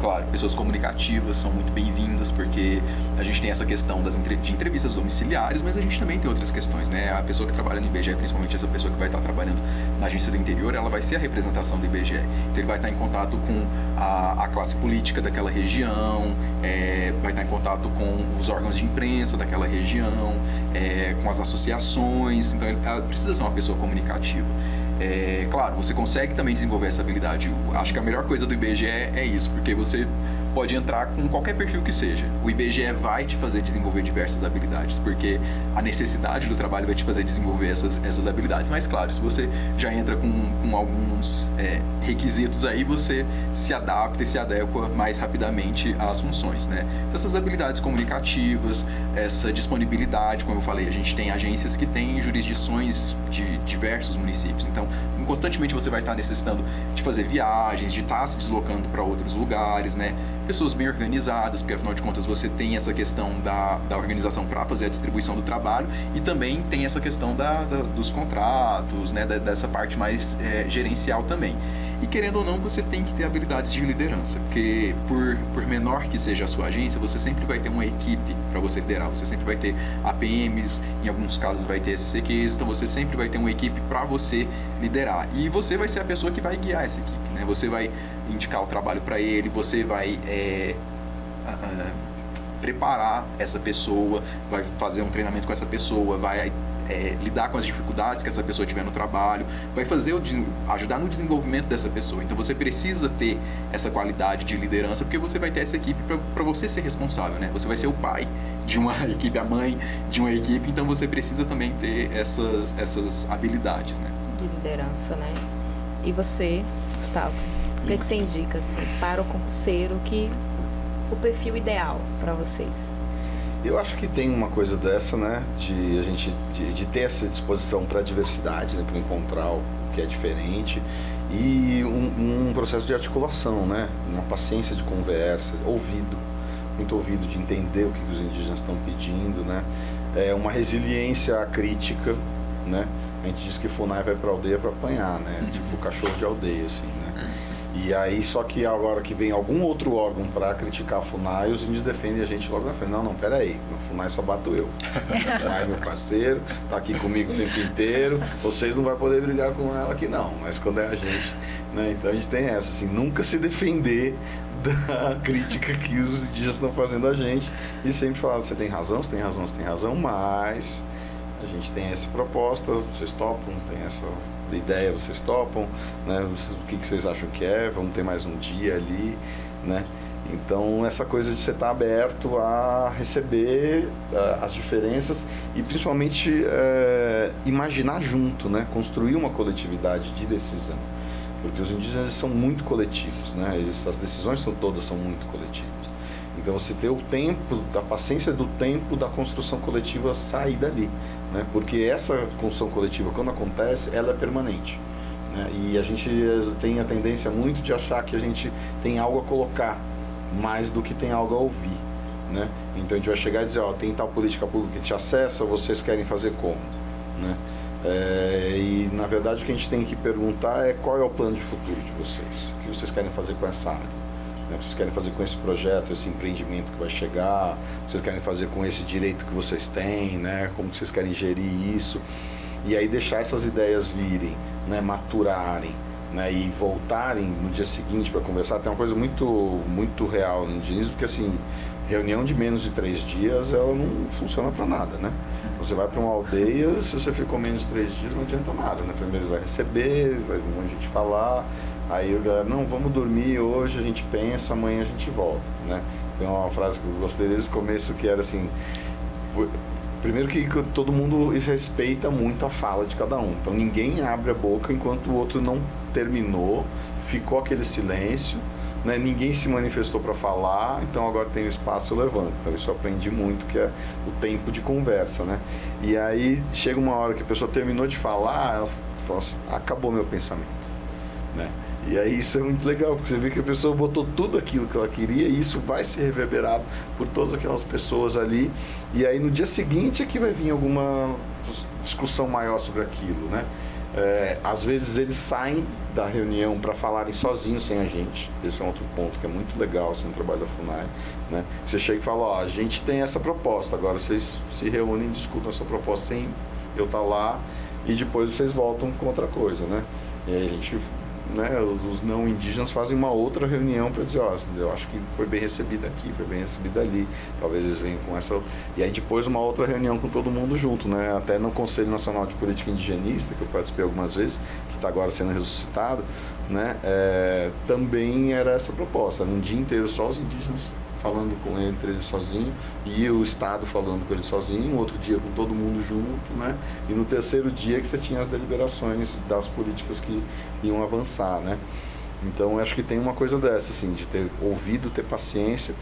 claro, pessoas comunicativas são muito bem-vindas, porque a gente tem essa questão de entrevistas domiciliares, mas a gente também tem outras questões, né? A pessoa que trabalha no IBGE, principalmente essa pessoa que vai estar trabalhando na agência do interior, ela vai ser a representação do IBGE. Então ele vai estar em contato com a classe política daquela região, vai estar em contato com os órgãos de imprensa daquela região, com as associações, então ela precisa ser uma pessoa comunicativa. Claro, você consegue também desenvolver essa habilidade. Eu acho que a melhor coisa do IBGE é isso, porque você pode entrar com qualquer perfil que seja. O IBGE vai te fazer desenvolver diversas habilidades, porque a necessidade do trabalho vai te fazer desenvolver essas habilidades. Mas claro, se você já entra com alguns requisitos aí, você se adapta e se adequa mais rapidamente às funções, né? Então, essas habilidades comunicativas, essa disponibilidade, como eu falei, a gente tem agências que têm jurisdições de diversos municípios. Então, constantemente você vai estar necessitando de fazer viagens, de estar se deslocando para outros lugares, né? Pessoas bem organizadas, porque afinal de contas você tem essa questão da organização para fazer a distribuição do trabalho e também tem essa questão dos contratos, né? Dessa parte mais gerencial também. E querendo ou não, você tem que ter habilidades de liderança, porque por menor que seja a sua agência, você sempre vai ter uma equipe para você liderar, você sempre vai ter APMs, em alguns casos vai ter SCQs, então você sempre vai ter uma equipe para você liderar. E você vai ser a pessoa que vai guiar essa equipe, né? Você vai indicar o trabalho para ele, você vai preparar essa pessoa, vai fazer um treinamento com essa pessoa, vai lidar com as dificuldades que essa pessoa tiver no trabalho, vai ajudar no desenvolvimento dessa pessoa. Então você precisa ter essa qualidade de liderança, porque você vai ter essa equipe para você ser responsável, né? Você vai ser o pai de uma equipe, a mãe de uma equipe, então você precisa também ter essas habilidades, né?
De liderança, né? E você, Gustavo, o que você indica assim, para o concurseiro, o perfil ideal para vocês?
Eu acho que tem uma coisa dessa, né, de ter essa disposição para a diversidade, né, para encontrar o que é diferente e um processo de articulação, né, uma paciência de conversa, muito ouvido de entender o que os indígenas estão pedindo, né, uma resiliência à crítica, né, a gente diz que FUNAI vai para a aldeia para apanhar, né, tipo cachorro de aldeia, assim, né. E aí, só que agora que vem algum outro órgão para criticar a FUNAI, os índios defendem a gente logo na frente. Não, peraí, a FUNAI só bato eu. A FUNAI é meu parceiro, tá aqui comigo o tempo inteiro, vocês não vão poder brigar com ela aqui não, mas quando é a gente, né? Então a gente tem essa, assim, nunca se defender da crítica que os indígenas estão fazendo a gente e sempre falar, você tem razão, mas a gente tem essa proposta, vocês topam, tem essa ideia, vocês topam, né? O que vocês acham que é? Vamos ter mais um dia ali, né? Então essa coisa de você estar aberto a receber as diferenças e principalmente imaginar junto, né? Construir uma coletividade de decisão, porque os indígenas são muito coletivos, né? As decisões todas são muito coletivas. Então você ter o tempo, a paciência do tempo da construção coletiva sair dali, né? Porque essa construção coletiva, quando acontece, ela é permanente, né? E a gente tem a tendência muito de achar que a gente tem algo a colocar mais do que tem algo a ouvir, né? Então a gente vai chegar e dizer, ó, tem tal política pública que te acessa, vocês querem fazer como, né? E na verdade o que a gente tem que perguntar é qual é o plano de futuro de vocês, o que vocês querem fazer com essa área. Vocês querem fazer com esse projeto, esse empreendimento que vai chegar, vocês querem fazer com esse direito que vocês têm, né? Como que vocês querem gerir isso, e aí deixar essas ideias virem, né? Maturarem, né? E voltarem no dia seguinte para conversar. Tem uma coisa muito real no indigenismo, porque assim, reunião de menos de 3 dias, ela não funciona para nada, né? Você vai para uma aldeia, se você ficou menos de 3 dias, não adianta nada, né? Primeiro vai receber, vai um monte de gente falar. Aí a galera, não, vamos dormir hoje, a gente pensa, amanhã a gente volta, né? Tem uma frase que eu gostei desde o começo, que era assim, primeiro que todo mundo respeita muito a fala de cada um, então ninguém abre a boca enquanto o outro não terminou, ficou aquele silêncio, né? Ninguém se manifestou para falar, então agora tem o espaço, eu levanto. Então isso eu aprendi muito, que é o tempo de conversa, né? E aí chega uma hora que a pessoa terminou de falar, ela fala assim, acabou meu pensamento. né? E aí isso é muito legal, porque você vê que a pessoa botou tudo aquilo que ela queria e isso vai ser reverberado por todas aquelas pessoas ali. E aí no dia seguinte é que vai vir alguma discussão maior sobre aquilo, né? Às vezes eles saem da reunião para falarem sozinhos, sem a gente. Esse é um outro ponto que é muito legal assim, no trabalho da FUNAI, né? Você chega e fala, ó, a gente tem essa proposta, agora vocês se reúnem e discutem essa proposta sem eu estar lá e depois vocês voltam com outra coisa, né? E aí a gente, né, os não indígenas fazem uma outra reunião para dizer, ó, eu acho que foi bem recebido aqui, foi bem recebido ali, talvez eles venham com essa... E aí depois uma outra reunião com todo mundo junto, né, até no Conselho Nacional de Política Indigenista, que eu participei algumas vezes, que está agora sendo ressuscitado, né, também era essa proposta, um dia inteiro só os indígenas falando entre eles sozinho e o Estado falando com eles sozinho, outro dia com todo mundo junto, né? E no terceiro dia que você tinha as deliberações das políticas que iam avançar, né? Então, eu acho que tem uma coisa dessa, assim, de ter ouvido, ter paciência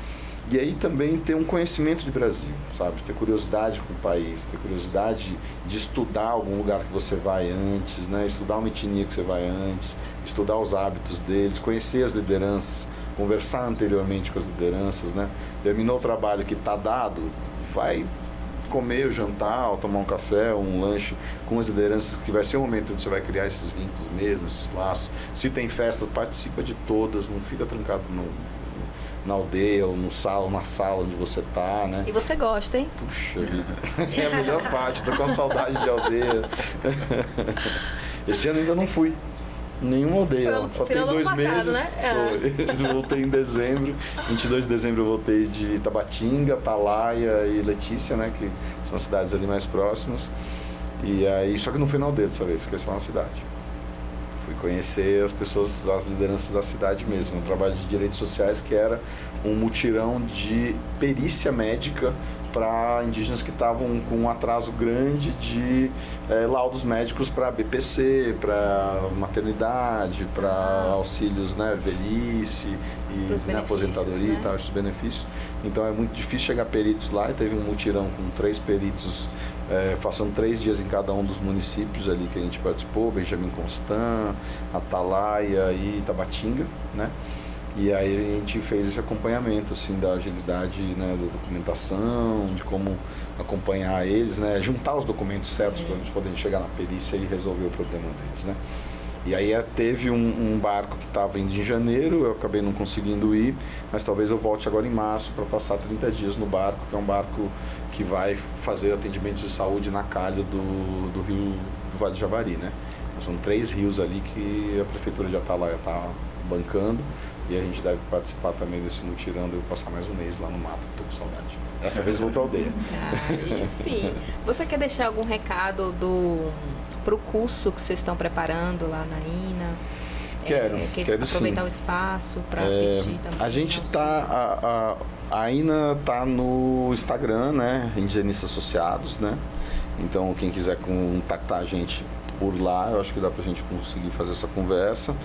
e aí também ter um conhecimento de Brasil, sabe? Ter curiosidade com o país, ter curiosidade de estudar algum lugar que você vai antes, né? Estudar uma etnia que você vai antes, estudar os hábitos deles, conhecer as lideranças, conversar anteriormente com as lideranças, né? Terminou o trabalho que está dado, vai comer o jantar, ou tomar um café, ou um lanche com as lideranças, que vai ser o momento onde você vai criar esses vínculos mesmo, esses laços. Se tem festas, participa de todas, não fica trancado na aldeia ou na sala onde você está, né?
E você gosta, hein?
Puxa vida, é a melhor parte, tô com saudade de aldeia. Esse ano ainda não fui. Nenhuma aldeia, só tem 2 meses. Né? Voltei em dezembro, 22 de dezembro eu voltei de Tabatinga, Atalaia e Letícia, né, que são as cidades ali mais próximas. E aí, só que não fui na aldeia dessa vez, fiquei só na cidade. Fui conhecer as pessoas, as lideranças da cidade mesmo, um trabalho de direitos sociais que era um mutirão de perícia médica para indígenas que estavam com um atraso grande de laudos médicos para BPC, para maternidade, para auxílios, né, velhice e aposentadoria, né, e tal, esses benefícios. Então é muito difícil chegar peritos lá, e teve um mutirão com 3 peritos, passando 3 dias em cada um dos municípios ali que a gente participou, Benjamin Constant, Atalaia e Tabatinga, né? E aí a gente fez esse acompanhamento, assim, da agilidade, né, da documentação, de como acompanhar eles, né, juntar os documentos certos para eles poderem chegar na perícia e resolver o problema deles, né. E aí teve um barco que estava indo em janeiro, eu acabei não conseguindo ir, mas talvez eu volte agora em março para passar 30 dias no barco, que é um barco que vai fazer atendimentos de saúde na calha do rio do Vale do Javari, né. São 3 rios ali que a prefeitura de Atalaia está bancando. E a gente deve participar também desse mutirão, eu passar mais um mês lá no mato, tô com saudade. Dessa vez eu vou pra aldeia.
E sim. Você quer deixar algum recado pro curso que vocês estão preparando lá na INA?
Quero
aproveitar
sim.
O espaço para pedir também.
A gente tá, a INA tá no Instagram, né, Indigenistas Associados, né? Então quem quiser contactar a gente por lá, eu acho que dá pra gente conseguir fazer essa conversa.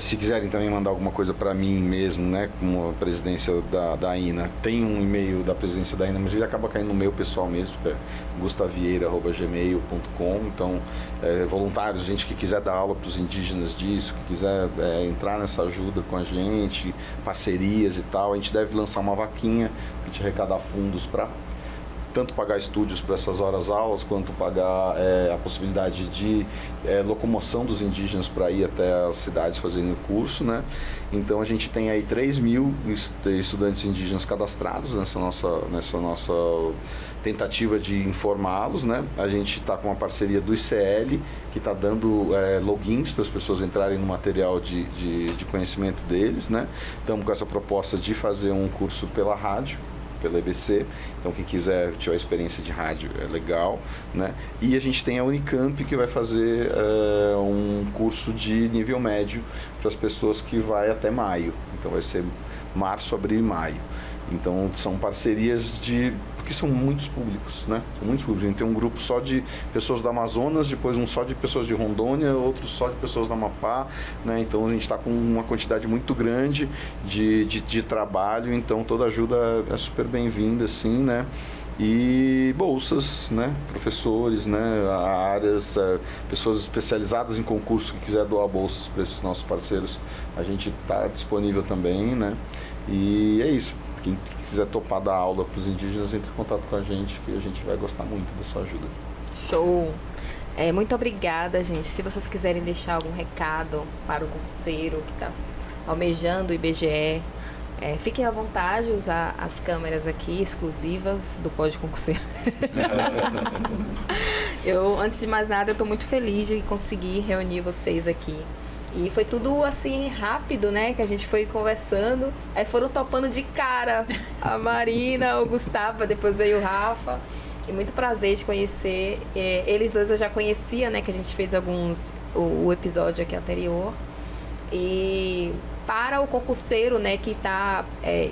Se quiserem também mandar alguma coisa para mim mesmo, né, como a presidência da INA, tem um e-mail da presidência da INA, mas ele acaba caindo no meu pessoal mesmo, que é gustavieira@gmail.com. Então, voluntários, gente que quiser dar aula para os indígenas disso, que quiser entrar nessa ajuda com a gente, parcerias e tal, a gente deve lançar uma vaquinha para a gente arrecadar fundos para tanto pagar estúdios para essas horas-aulas, quanto pagar a possibilidade de locomoção dos indígenas para ir até as cidades fazendo o curso, né? Então a gente tem aí 3.000 estudantes indígenas cadastrados nessa nossa tentativa de informá-los, né? A gente está com uma parceria do ICL, que está dando logins para as pessoas entrarem no material de conhecimento deles, né? Estamos com essa proposta de fazer um curso pela rádio, pela EBC, então quem quiser tiver experiência de rádio é legal, né? E a gente tem a Unicamp, que vai fazer um curso de nível médio para as pessoas, que vai até maio, então vai ser março, abril e maio. Então são parcerias porque são muitos públicos, né? São muitos públicos. A gente tem um grupo só de pessoas do Amazonas, depois um só de pessoas de Rondônia, outro só de pessoas do Amapá, né? Então a gente está com uma quantidade muito grande de trabalho, então toda ajuda é super bem-vinda, assim, né? e bolsas, né? Professores, né? Áreas, pessoas especializadas em concurso que quiser doar bolsas para esses nossos parceiros, a gente está disponível também, né? E é isso. Quem quiser topar dar aula para os indígenas, entre em contato com a gente, que a gente vai gostar muito da sua ajuda.
Show! Muito obrigada, gente. Se vocês quiserem deixar algum recado para o concurseiro que está almejando o IBGE, fiquem à vontade de usar as câmeras aqui exclusivas do Pode Concurseiro. Antes de mais nada, eu estou muito feliz de conseguir reunir vocês aqui. E foi tudo assim rápido, né? Que a gente foi conversando. Aí foram topando de cara a Marina, o Gustavo, depois veio o Rafa. E muito prazer de conhecer. Eles dois eu já conhecia, né? Que a gente fez o episódio aqui anterior. E para o concurseiro, né? Que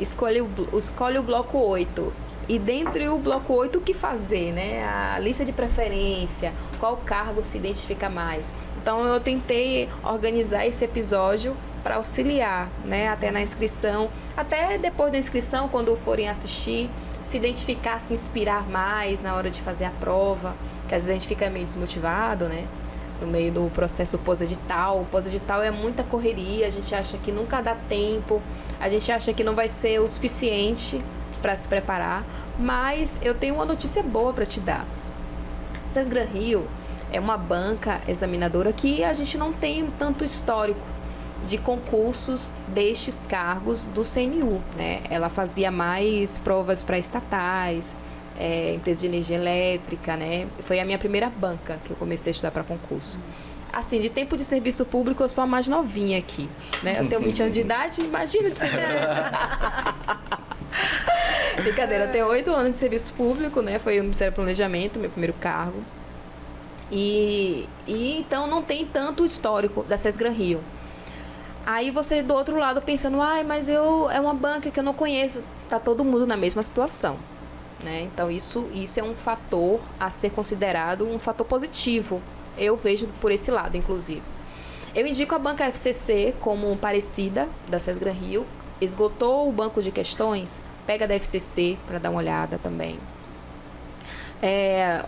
escolhe o bloco 8. E dentro do bloco 8, o que fazer, né? A lista de preferência, qual cargo se identifica mais. Então, eu tentei organizar esse episódio para auxiliar, né? Até na inscrição, até depois da inscrição, quando forem assistir, se identificar, se inspirar mais na hora de fazer a prova, que às vezes a gente fica meio desmotivado, né? No meio do processo pós-edital. O pós-edital é muita correria, a gente acha que nunca dá tempo, a gente acha que não vai ser o suficiente para se preparar, mas eu tenho uma notícia boa para te dar. SESGRAN Rio é uma banca examinadora que a gente não tem tanto histórico de concursos destes cargos do CNU, né? Ela fazia mais provas para estatais, empresas de energia elétrica, né? Foi a minha primeira banca que eu comecei a estudar para concurso. Assim, de tempo de serviço público, eu sou a mais novinha aqui, né? Eu tenho 20 anos de idade, imagina de serviço Brincadeira, eu tenho 8 anos de serviço público, né? Foi o Ministério do Planejamento, meu primeiro cargo. E então não tem tanto histórico da SESGRAN Rio. Aí você do outro lado pensando, mas é uma banca que eu não conheço. Tá todo mundo na mesma situação, né? Então isso é um fator a ser considerado um fator positivo. Eu vejo por esse lado, inclusive. Eu indico a banca FCC como parecida da SESGRAN Rio. Esgotou o banco de questões, pega da FCC para dar uma olhada também.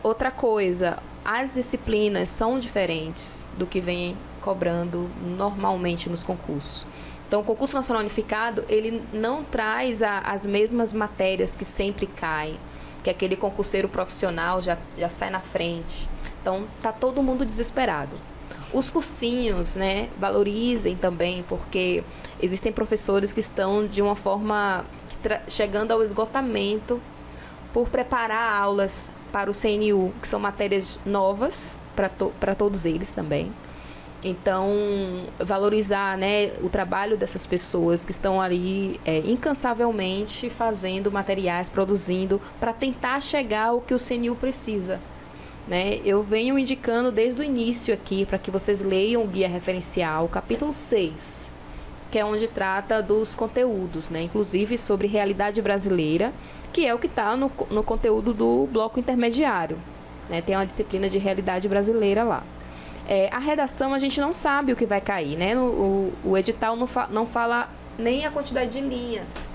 Outra coisa, as disciplinas são diferentes do que vem cobrando normalmente nos concursos. Então, o concurso nacional unificado, ele não traz as mesmas matérias que sempre caem, que aquele concurseiro profissional já sai na frente. Então, tá todo mundo desesperado. Os cursinhos, né, valorizem também, porque existem professores que estão de uma forma chegando ao esgotamento por preparar aulas para o CNU, que são matérias novas para todos eles também. Então, valorizar, né, o trabalho dessas pessoas que estão ali incansavelmente fazendo materiais, produzindo, para tentar chegar ao que o CNU precisa. Né? Eu venho indicando desde o início aqui, para que vocês leiam o guia referencial, capítulo 6, que é onde trata dos conteúdos, né? Inclusive sobre realidade brasileira, que é o que está no conteúdo do bloco intermediário. Né? Tem uma disciplina de realidade brasileira lá. A redação a gente não sabe o que vai cair, né? O edital não fala nem a quantidade de linhas.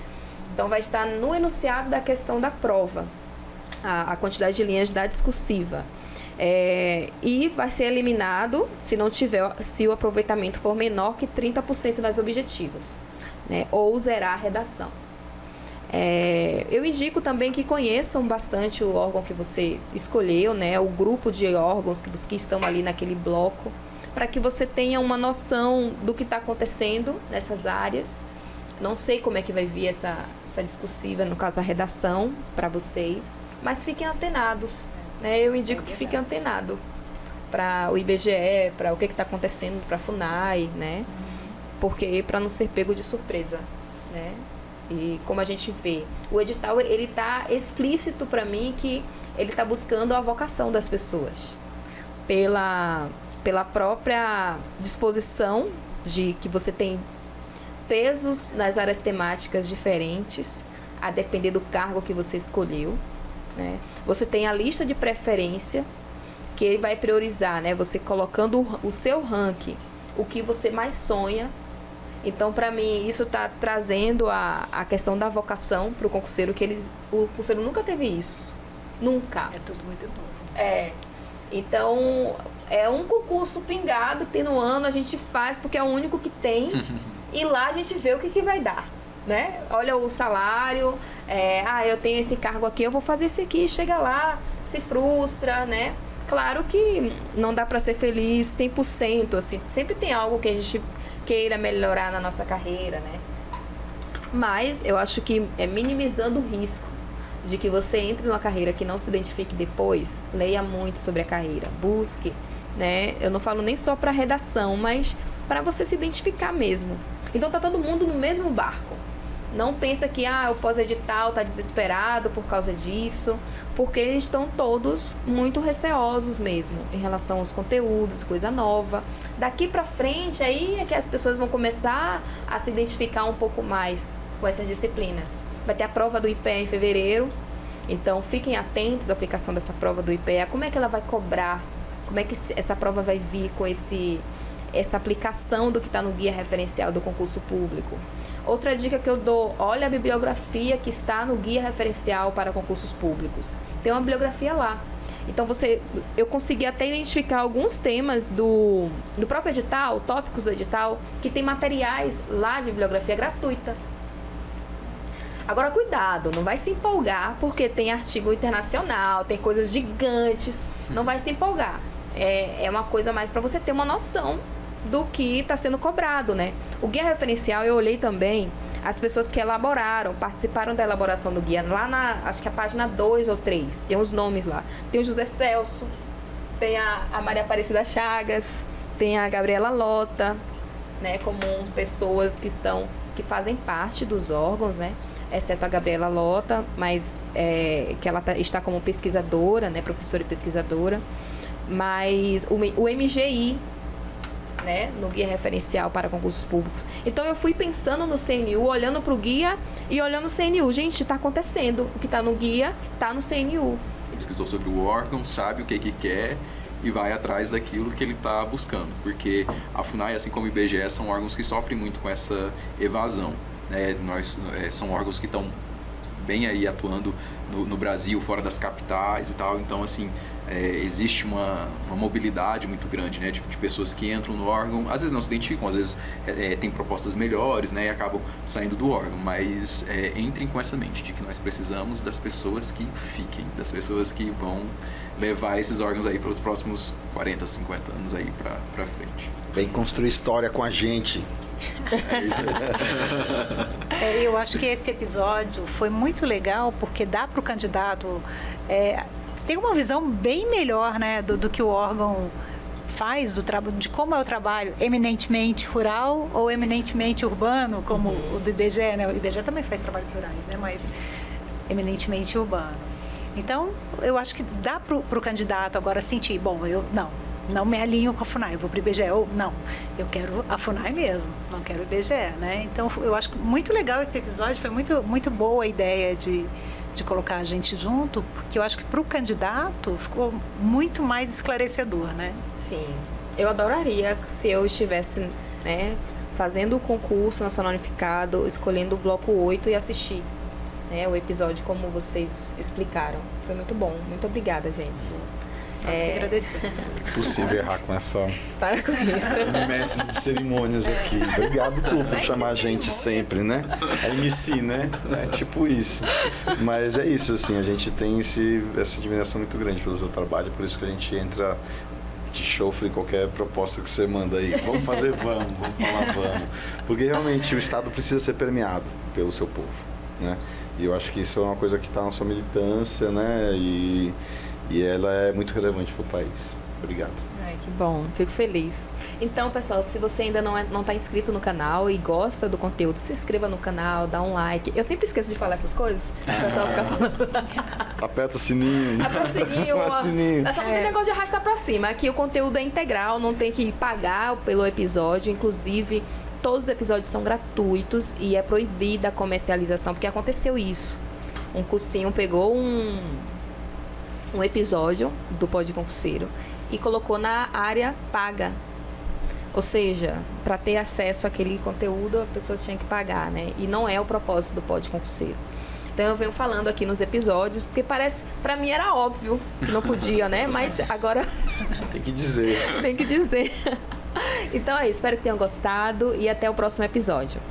Então vai estar no enunciado da questão da prova, a quantidade de linhas da discursiva. E vai ser eliminado se o aproveitamento for menor que 30% nas objetivas, né? Ou zerar a redação. Eu indico também que conheçam bastante o órgão que você escolheu, né? O grupo de órgãos que estão ali naquele bloco, para que você tenha uma noção do que está acontecendo nessas áreas. Não sei como é que vai vir essa discursiva, no caso a redação, para vocês, mas fiquem antenados. Né? Eu indico que fiquem antenados para o IBGE, para o que está acontecendo para a FUNAI, né? Porque para não ser pego de surpresa, né? E como a gente vê, o edital ele está explícito para mim que ele está buscando a vocação das pessoas pela própria disposição de que você tem pesos nas áreas temáticas diferentes, a depender do cargo que você escolheu. Né? Você tem a lista de preferência, que ele vai priorizar, né? Você colocando o seu ranking, o que você mais sonha. Então, para mim, isso está trazendo a questão da vocação para o concurseiro, que o concurseiro nunca teve isso. Nunca.
É tudo muito novo.
Então, é um concurso pingado que tem no ano, a gente faz porque é o único que tem. E lá a gente vê o que vai dar, né? Olha o salário, eu tenho esse cargo aqui, eu vou fazer esse aqui, chega lá, se frustra, né? Claro que não dá para ser feliz 100%, assim, sempre tem algo que a gente queira melhorar na nossa carreira, né? Mas eu acho que é minimizando o risco de que você entre numa carreira que não se identifique depois. Leia muito sobre a carreira, busque, né? Eu não falo nem só para redação, mas para você se identificar mesmo. Então tá todo mundo no mesmo barco. Não pensa que o pós-edital tá desesperado por causa disso, porque eles estão todos muito receosos mesmo em relação aos conteúdos, coisa nova. Daqui para frente aí é que as pessoas vão começar a se identificar um pouco mais com essas disciplinas. Vai ter a prova do IPEA em fevereiro, então fiquem atentos à aplicação dessa prova do IPEA. Como é que ela vai cobrar? Como é que essa prova vai vir com essa aplicação do que está no guia referencial do concurso público? Outra dica que eu dou, olha a bibliografia que está no guia referencial para concursos públicos. Tem uma bibliografia lá. Então eu consegui até identificar alguns temas do próprio edital, tópicos do edital, que tem materiais lá de bibliografia gratuita. Agora, cuidado, não vai se empolgar, porque tem artigo internacional, tem coisas gigantes, não vai se empolgar. É uma coisa mais para você ter uma noção do que está sendo cobrado, né? O guia referencial, eu olhei também as pessoas que elaboraram, participaram da elaboração do guia, lá acho que a página 2 ou 3, tem os nomes lá. Tem o José Celso, tem a Maria Aparecida Chagas, tem a Gabriela Lota, né? Como pessoas que fazem parte dos órgãos, né? Exceto a Gabriela Lota, mas que ela está como pesquisadora, né? Professora e pesquisadora. Mas o MGI, né, no guia referencial para concursos públicos. Então eu fui pensando no CNU, olhando para o guia e olhando o CNU. Gente, está acontecendo. O que está no guia está no CNU.
Pesquisou sobre o órgão, sabe o que quer e vai atrás daquilo que ele está buscando. Porque a FUNAI, assim como o IBGE, são órgãos que sofrem muito com essa evasão. Né? São órgãos que estão bem aí atuando no Brasil, fora das capitais e tal. Então, assim, existe uma mobilidade muito grande, né, de pessoas que entram no órgão, às vezes não se identificam, às vezes tem propostas melhores, né, e acabam saindo do órgão, mas entrem com essa mente de que nós precisamos das pessoas que fiquem, das pessoas que vão levar esses órgãos aí para os próximos 40, 50 anos aí para frente.
Vem construir história com a gente.
É isso aí.
Eu acho que esse episódio foi muito legal, porque dá para o candidato ter uma visão bem melhor, né, do que o órgão faz, de como é o trabalho, eminentemente rural ou eminentemente urbano, como o do IBGE, né? O IBGE também faz trabalhos rurais, né? Mas eminentemente urbano. Então, eu acho que dá para o candidato agora sentir, bom, eu não me alinho com a FUNAI, eu vou para o IBGE, ou não, eu quero a FUNAI mesmo, não quero o IBGE, né? Então, eu acho muito legal esse episódio, foi muito, muito boa a ideia de colocar a gente junto, porque eu acho que para o candidato ficou muito mais esclarecedor, né?
Sim, eu adoraria se eu estivesse, né, fazendo o concurso nacional unificado, escolhendo o bloco 8 e assistir, né, o episódio como vocês explicaram. Foi muito bom, muito obrigada, gente.
Nós que agradecemos.
É possível errar com essa...
Para com isso.
mestre de cerimônias aqui. Obrigado tu por chamar a gente sempre, né? A MC, né? É tipo isso. Mas é isso, assim, a gente tem essa admiração muito grande pelo seu trabalho, por isso que a gente entra de chofre em qualquer proposta que você manda aí. Vamos fazer, vamos falar, vamos. Porque realmente o Estado precisa ser permeado pelo seu povo, né? E eu acho que isso é uma coisa que está na sua militância, né? E ela é muito relevante para o país. Obrigado.
Ai, que bom, fico feliz. Então, pessoal, se você ainda não está inscrito no canal e gosta do conteúdo, se inscreva no canal, dá um like. Eu sempre esqueço de falar essas coisas, o pessoal fica falando.
Aperta o sininho.
Aperta o sininho.
Aperta o sininho.
É só não tem negócio de arrastar para cima. Aqui o conteúdo é integral, não tem que pagar pelo episódio. Inclusive, todos os episódios são gratuitos e é proibida a comercialização, porque aconteceu isso. Um cursinho pegou um episódio do Pod Concurseiro e colocou na área paga. Ou seja, para ter acesso àquele conteúdo, a pessoa tinha que pagar, né? E não é o propósito do Pod Concurseiro. Então eu venho falando aqui nos episódios, porque parece, para mim era óbvio que não podia, né? Mas agora
Tem que dizer.
tem que dizer. Então é isso, espero que tenham gostado e até o próximo episódio.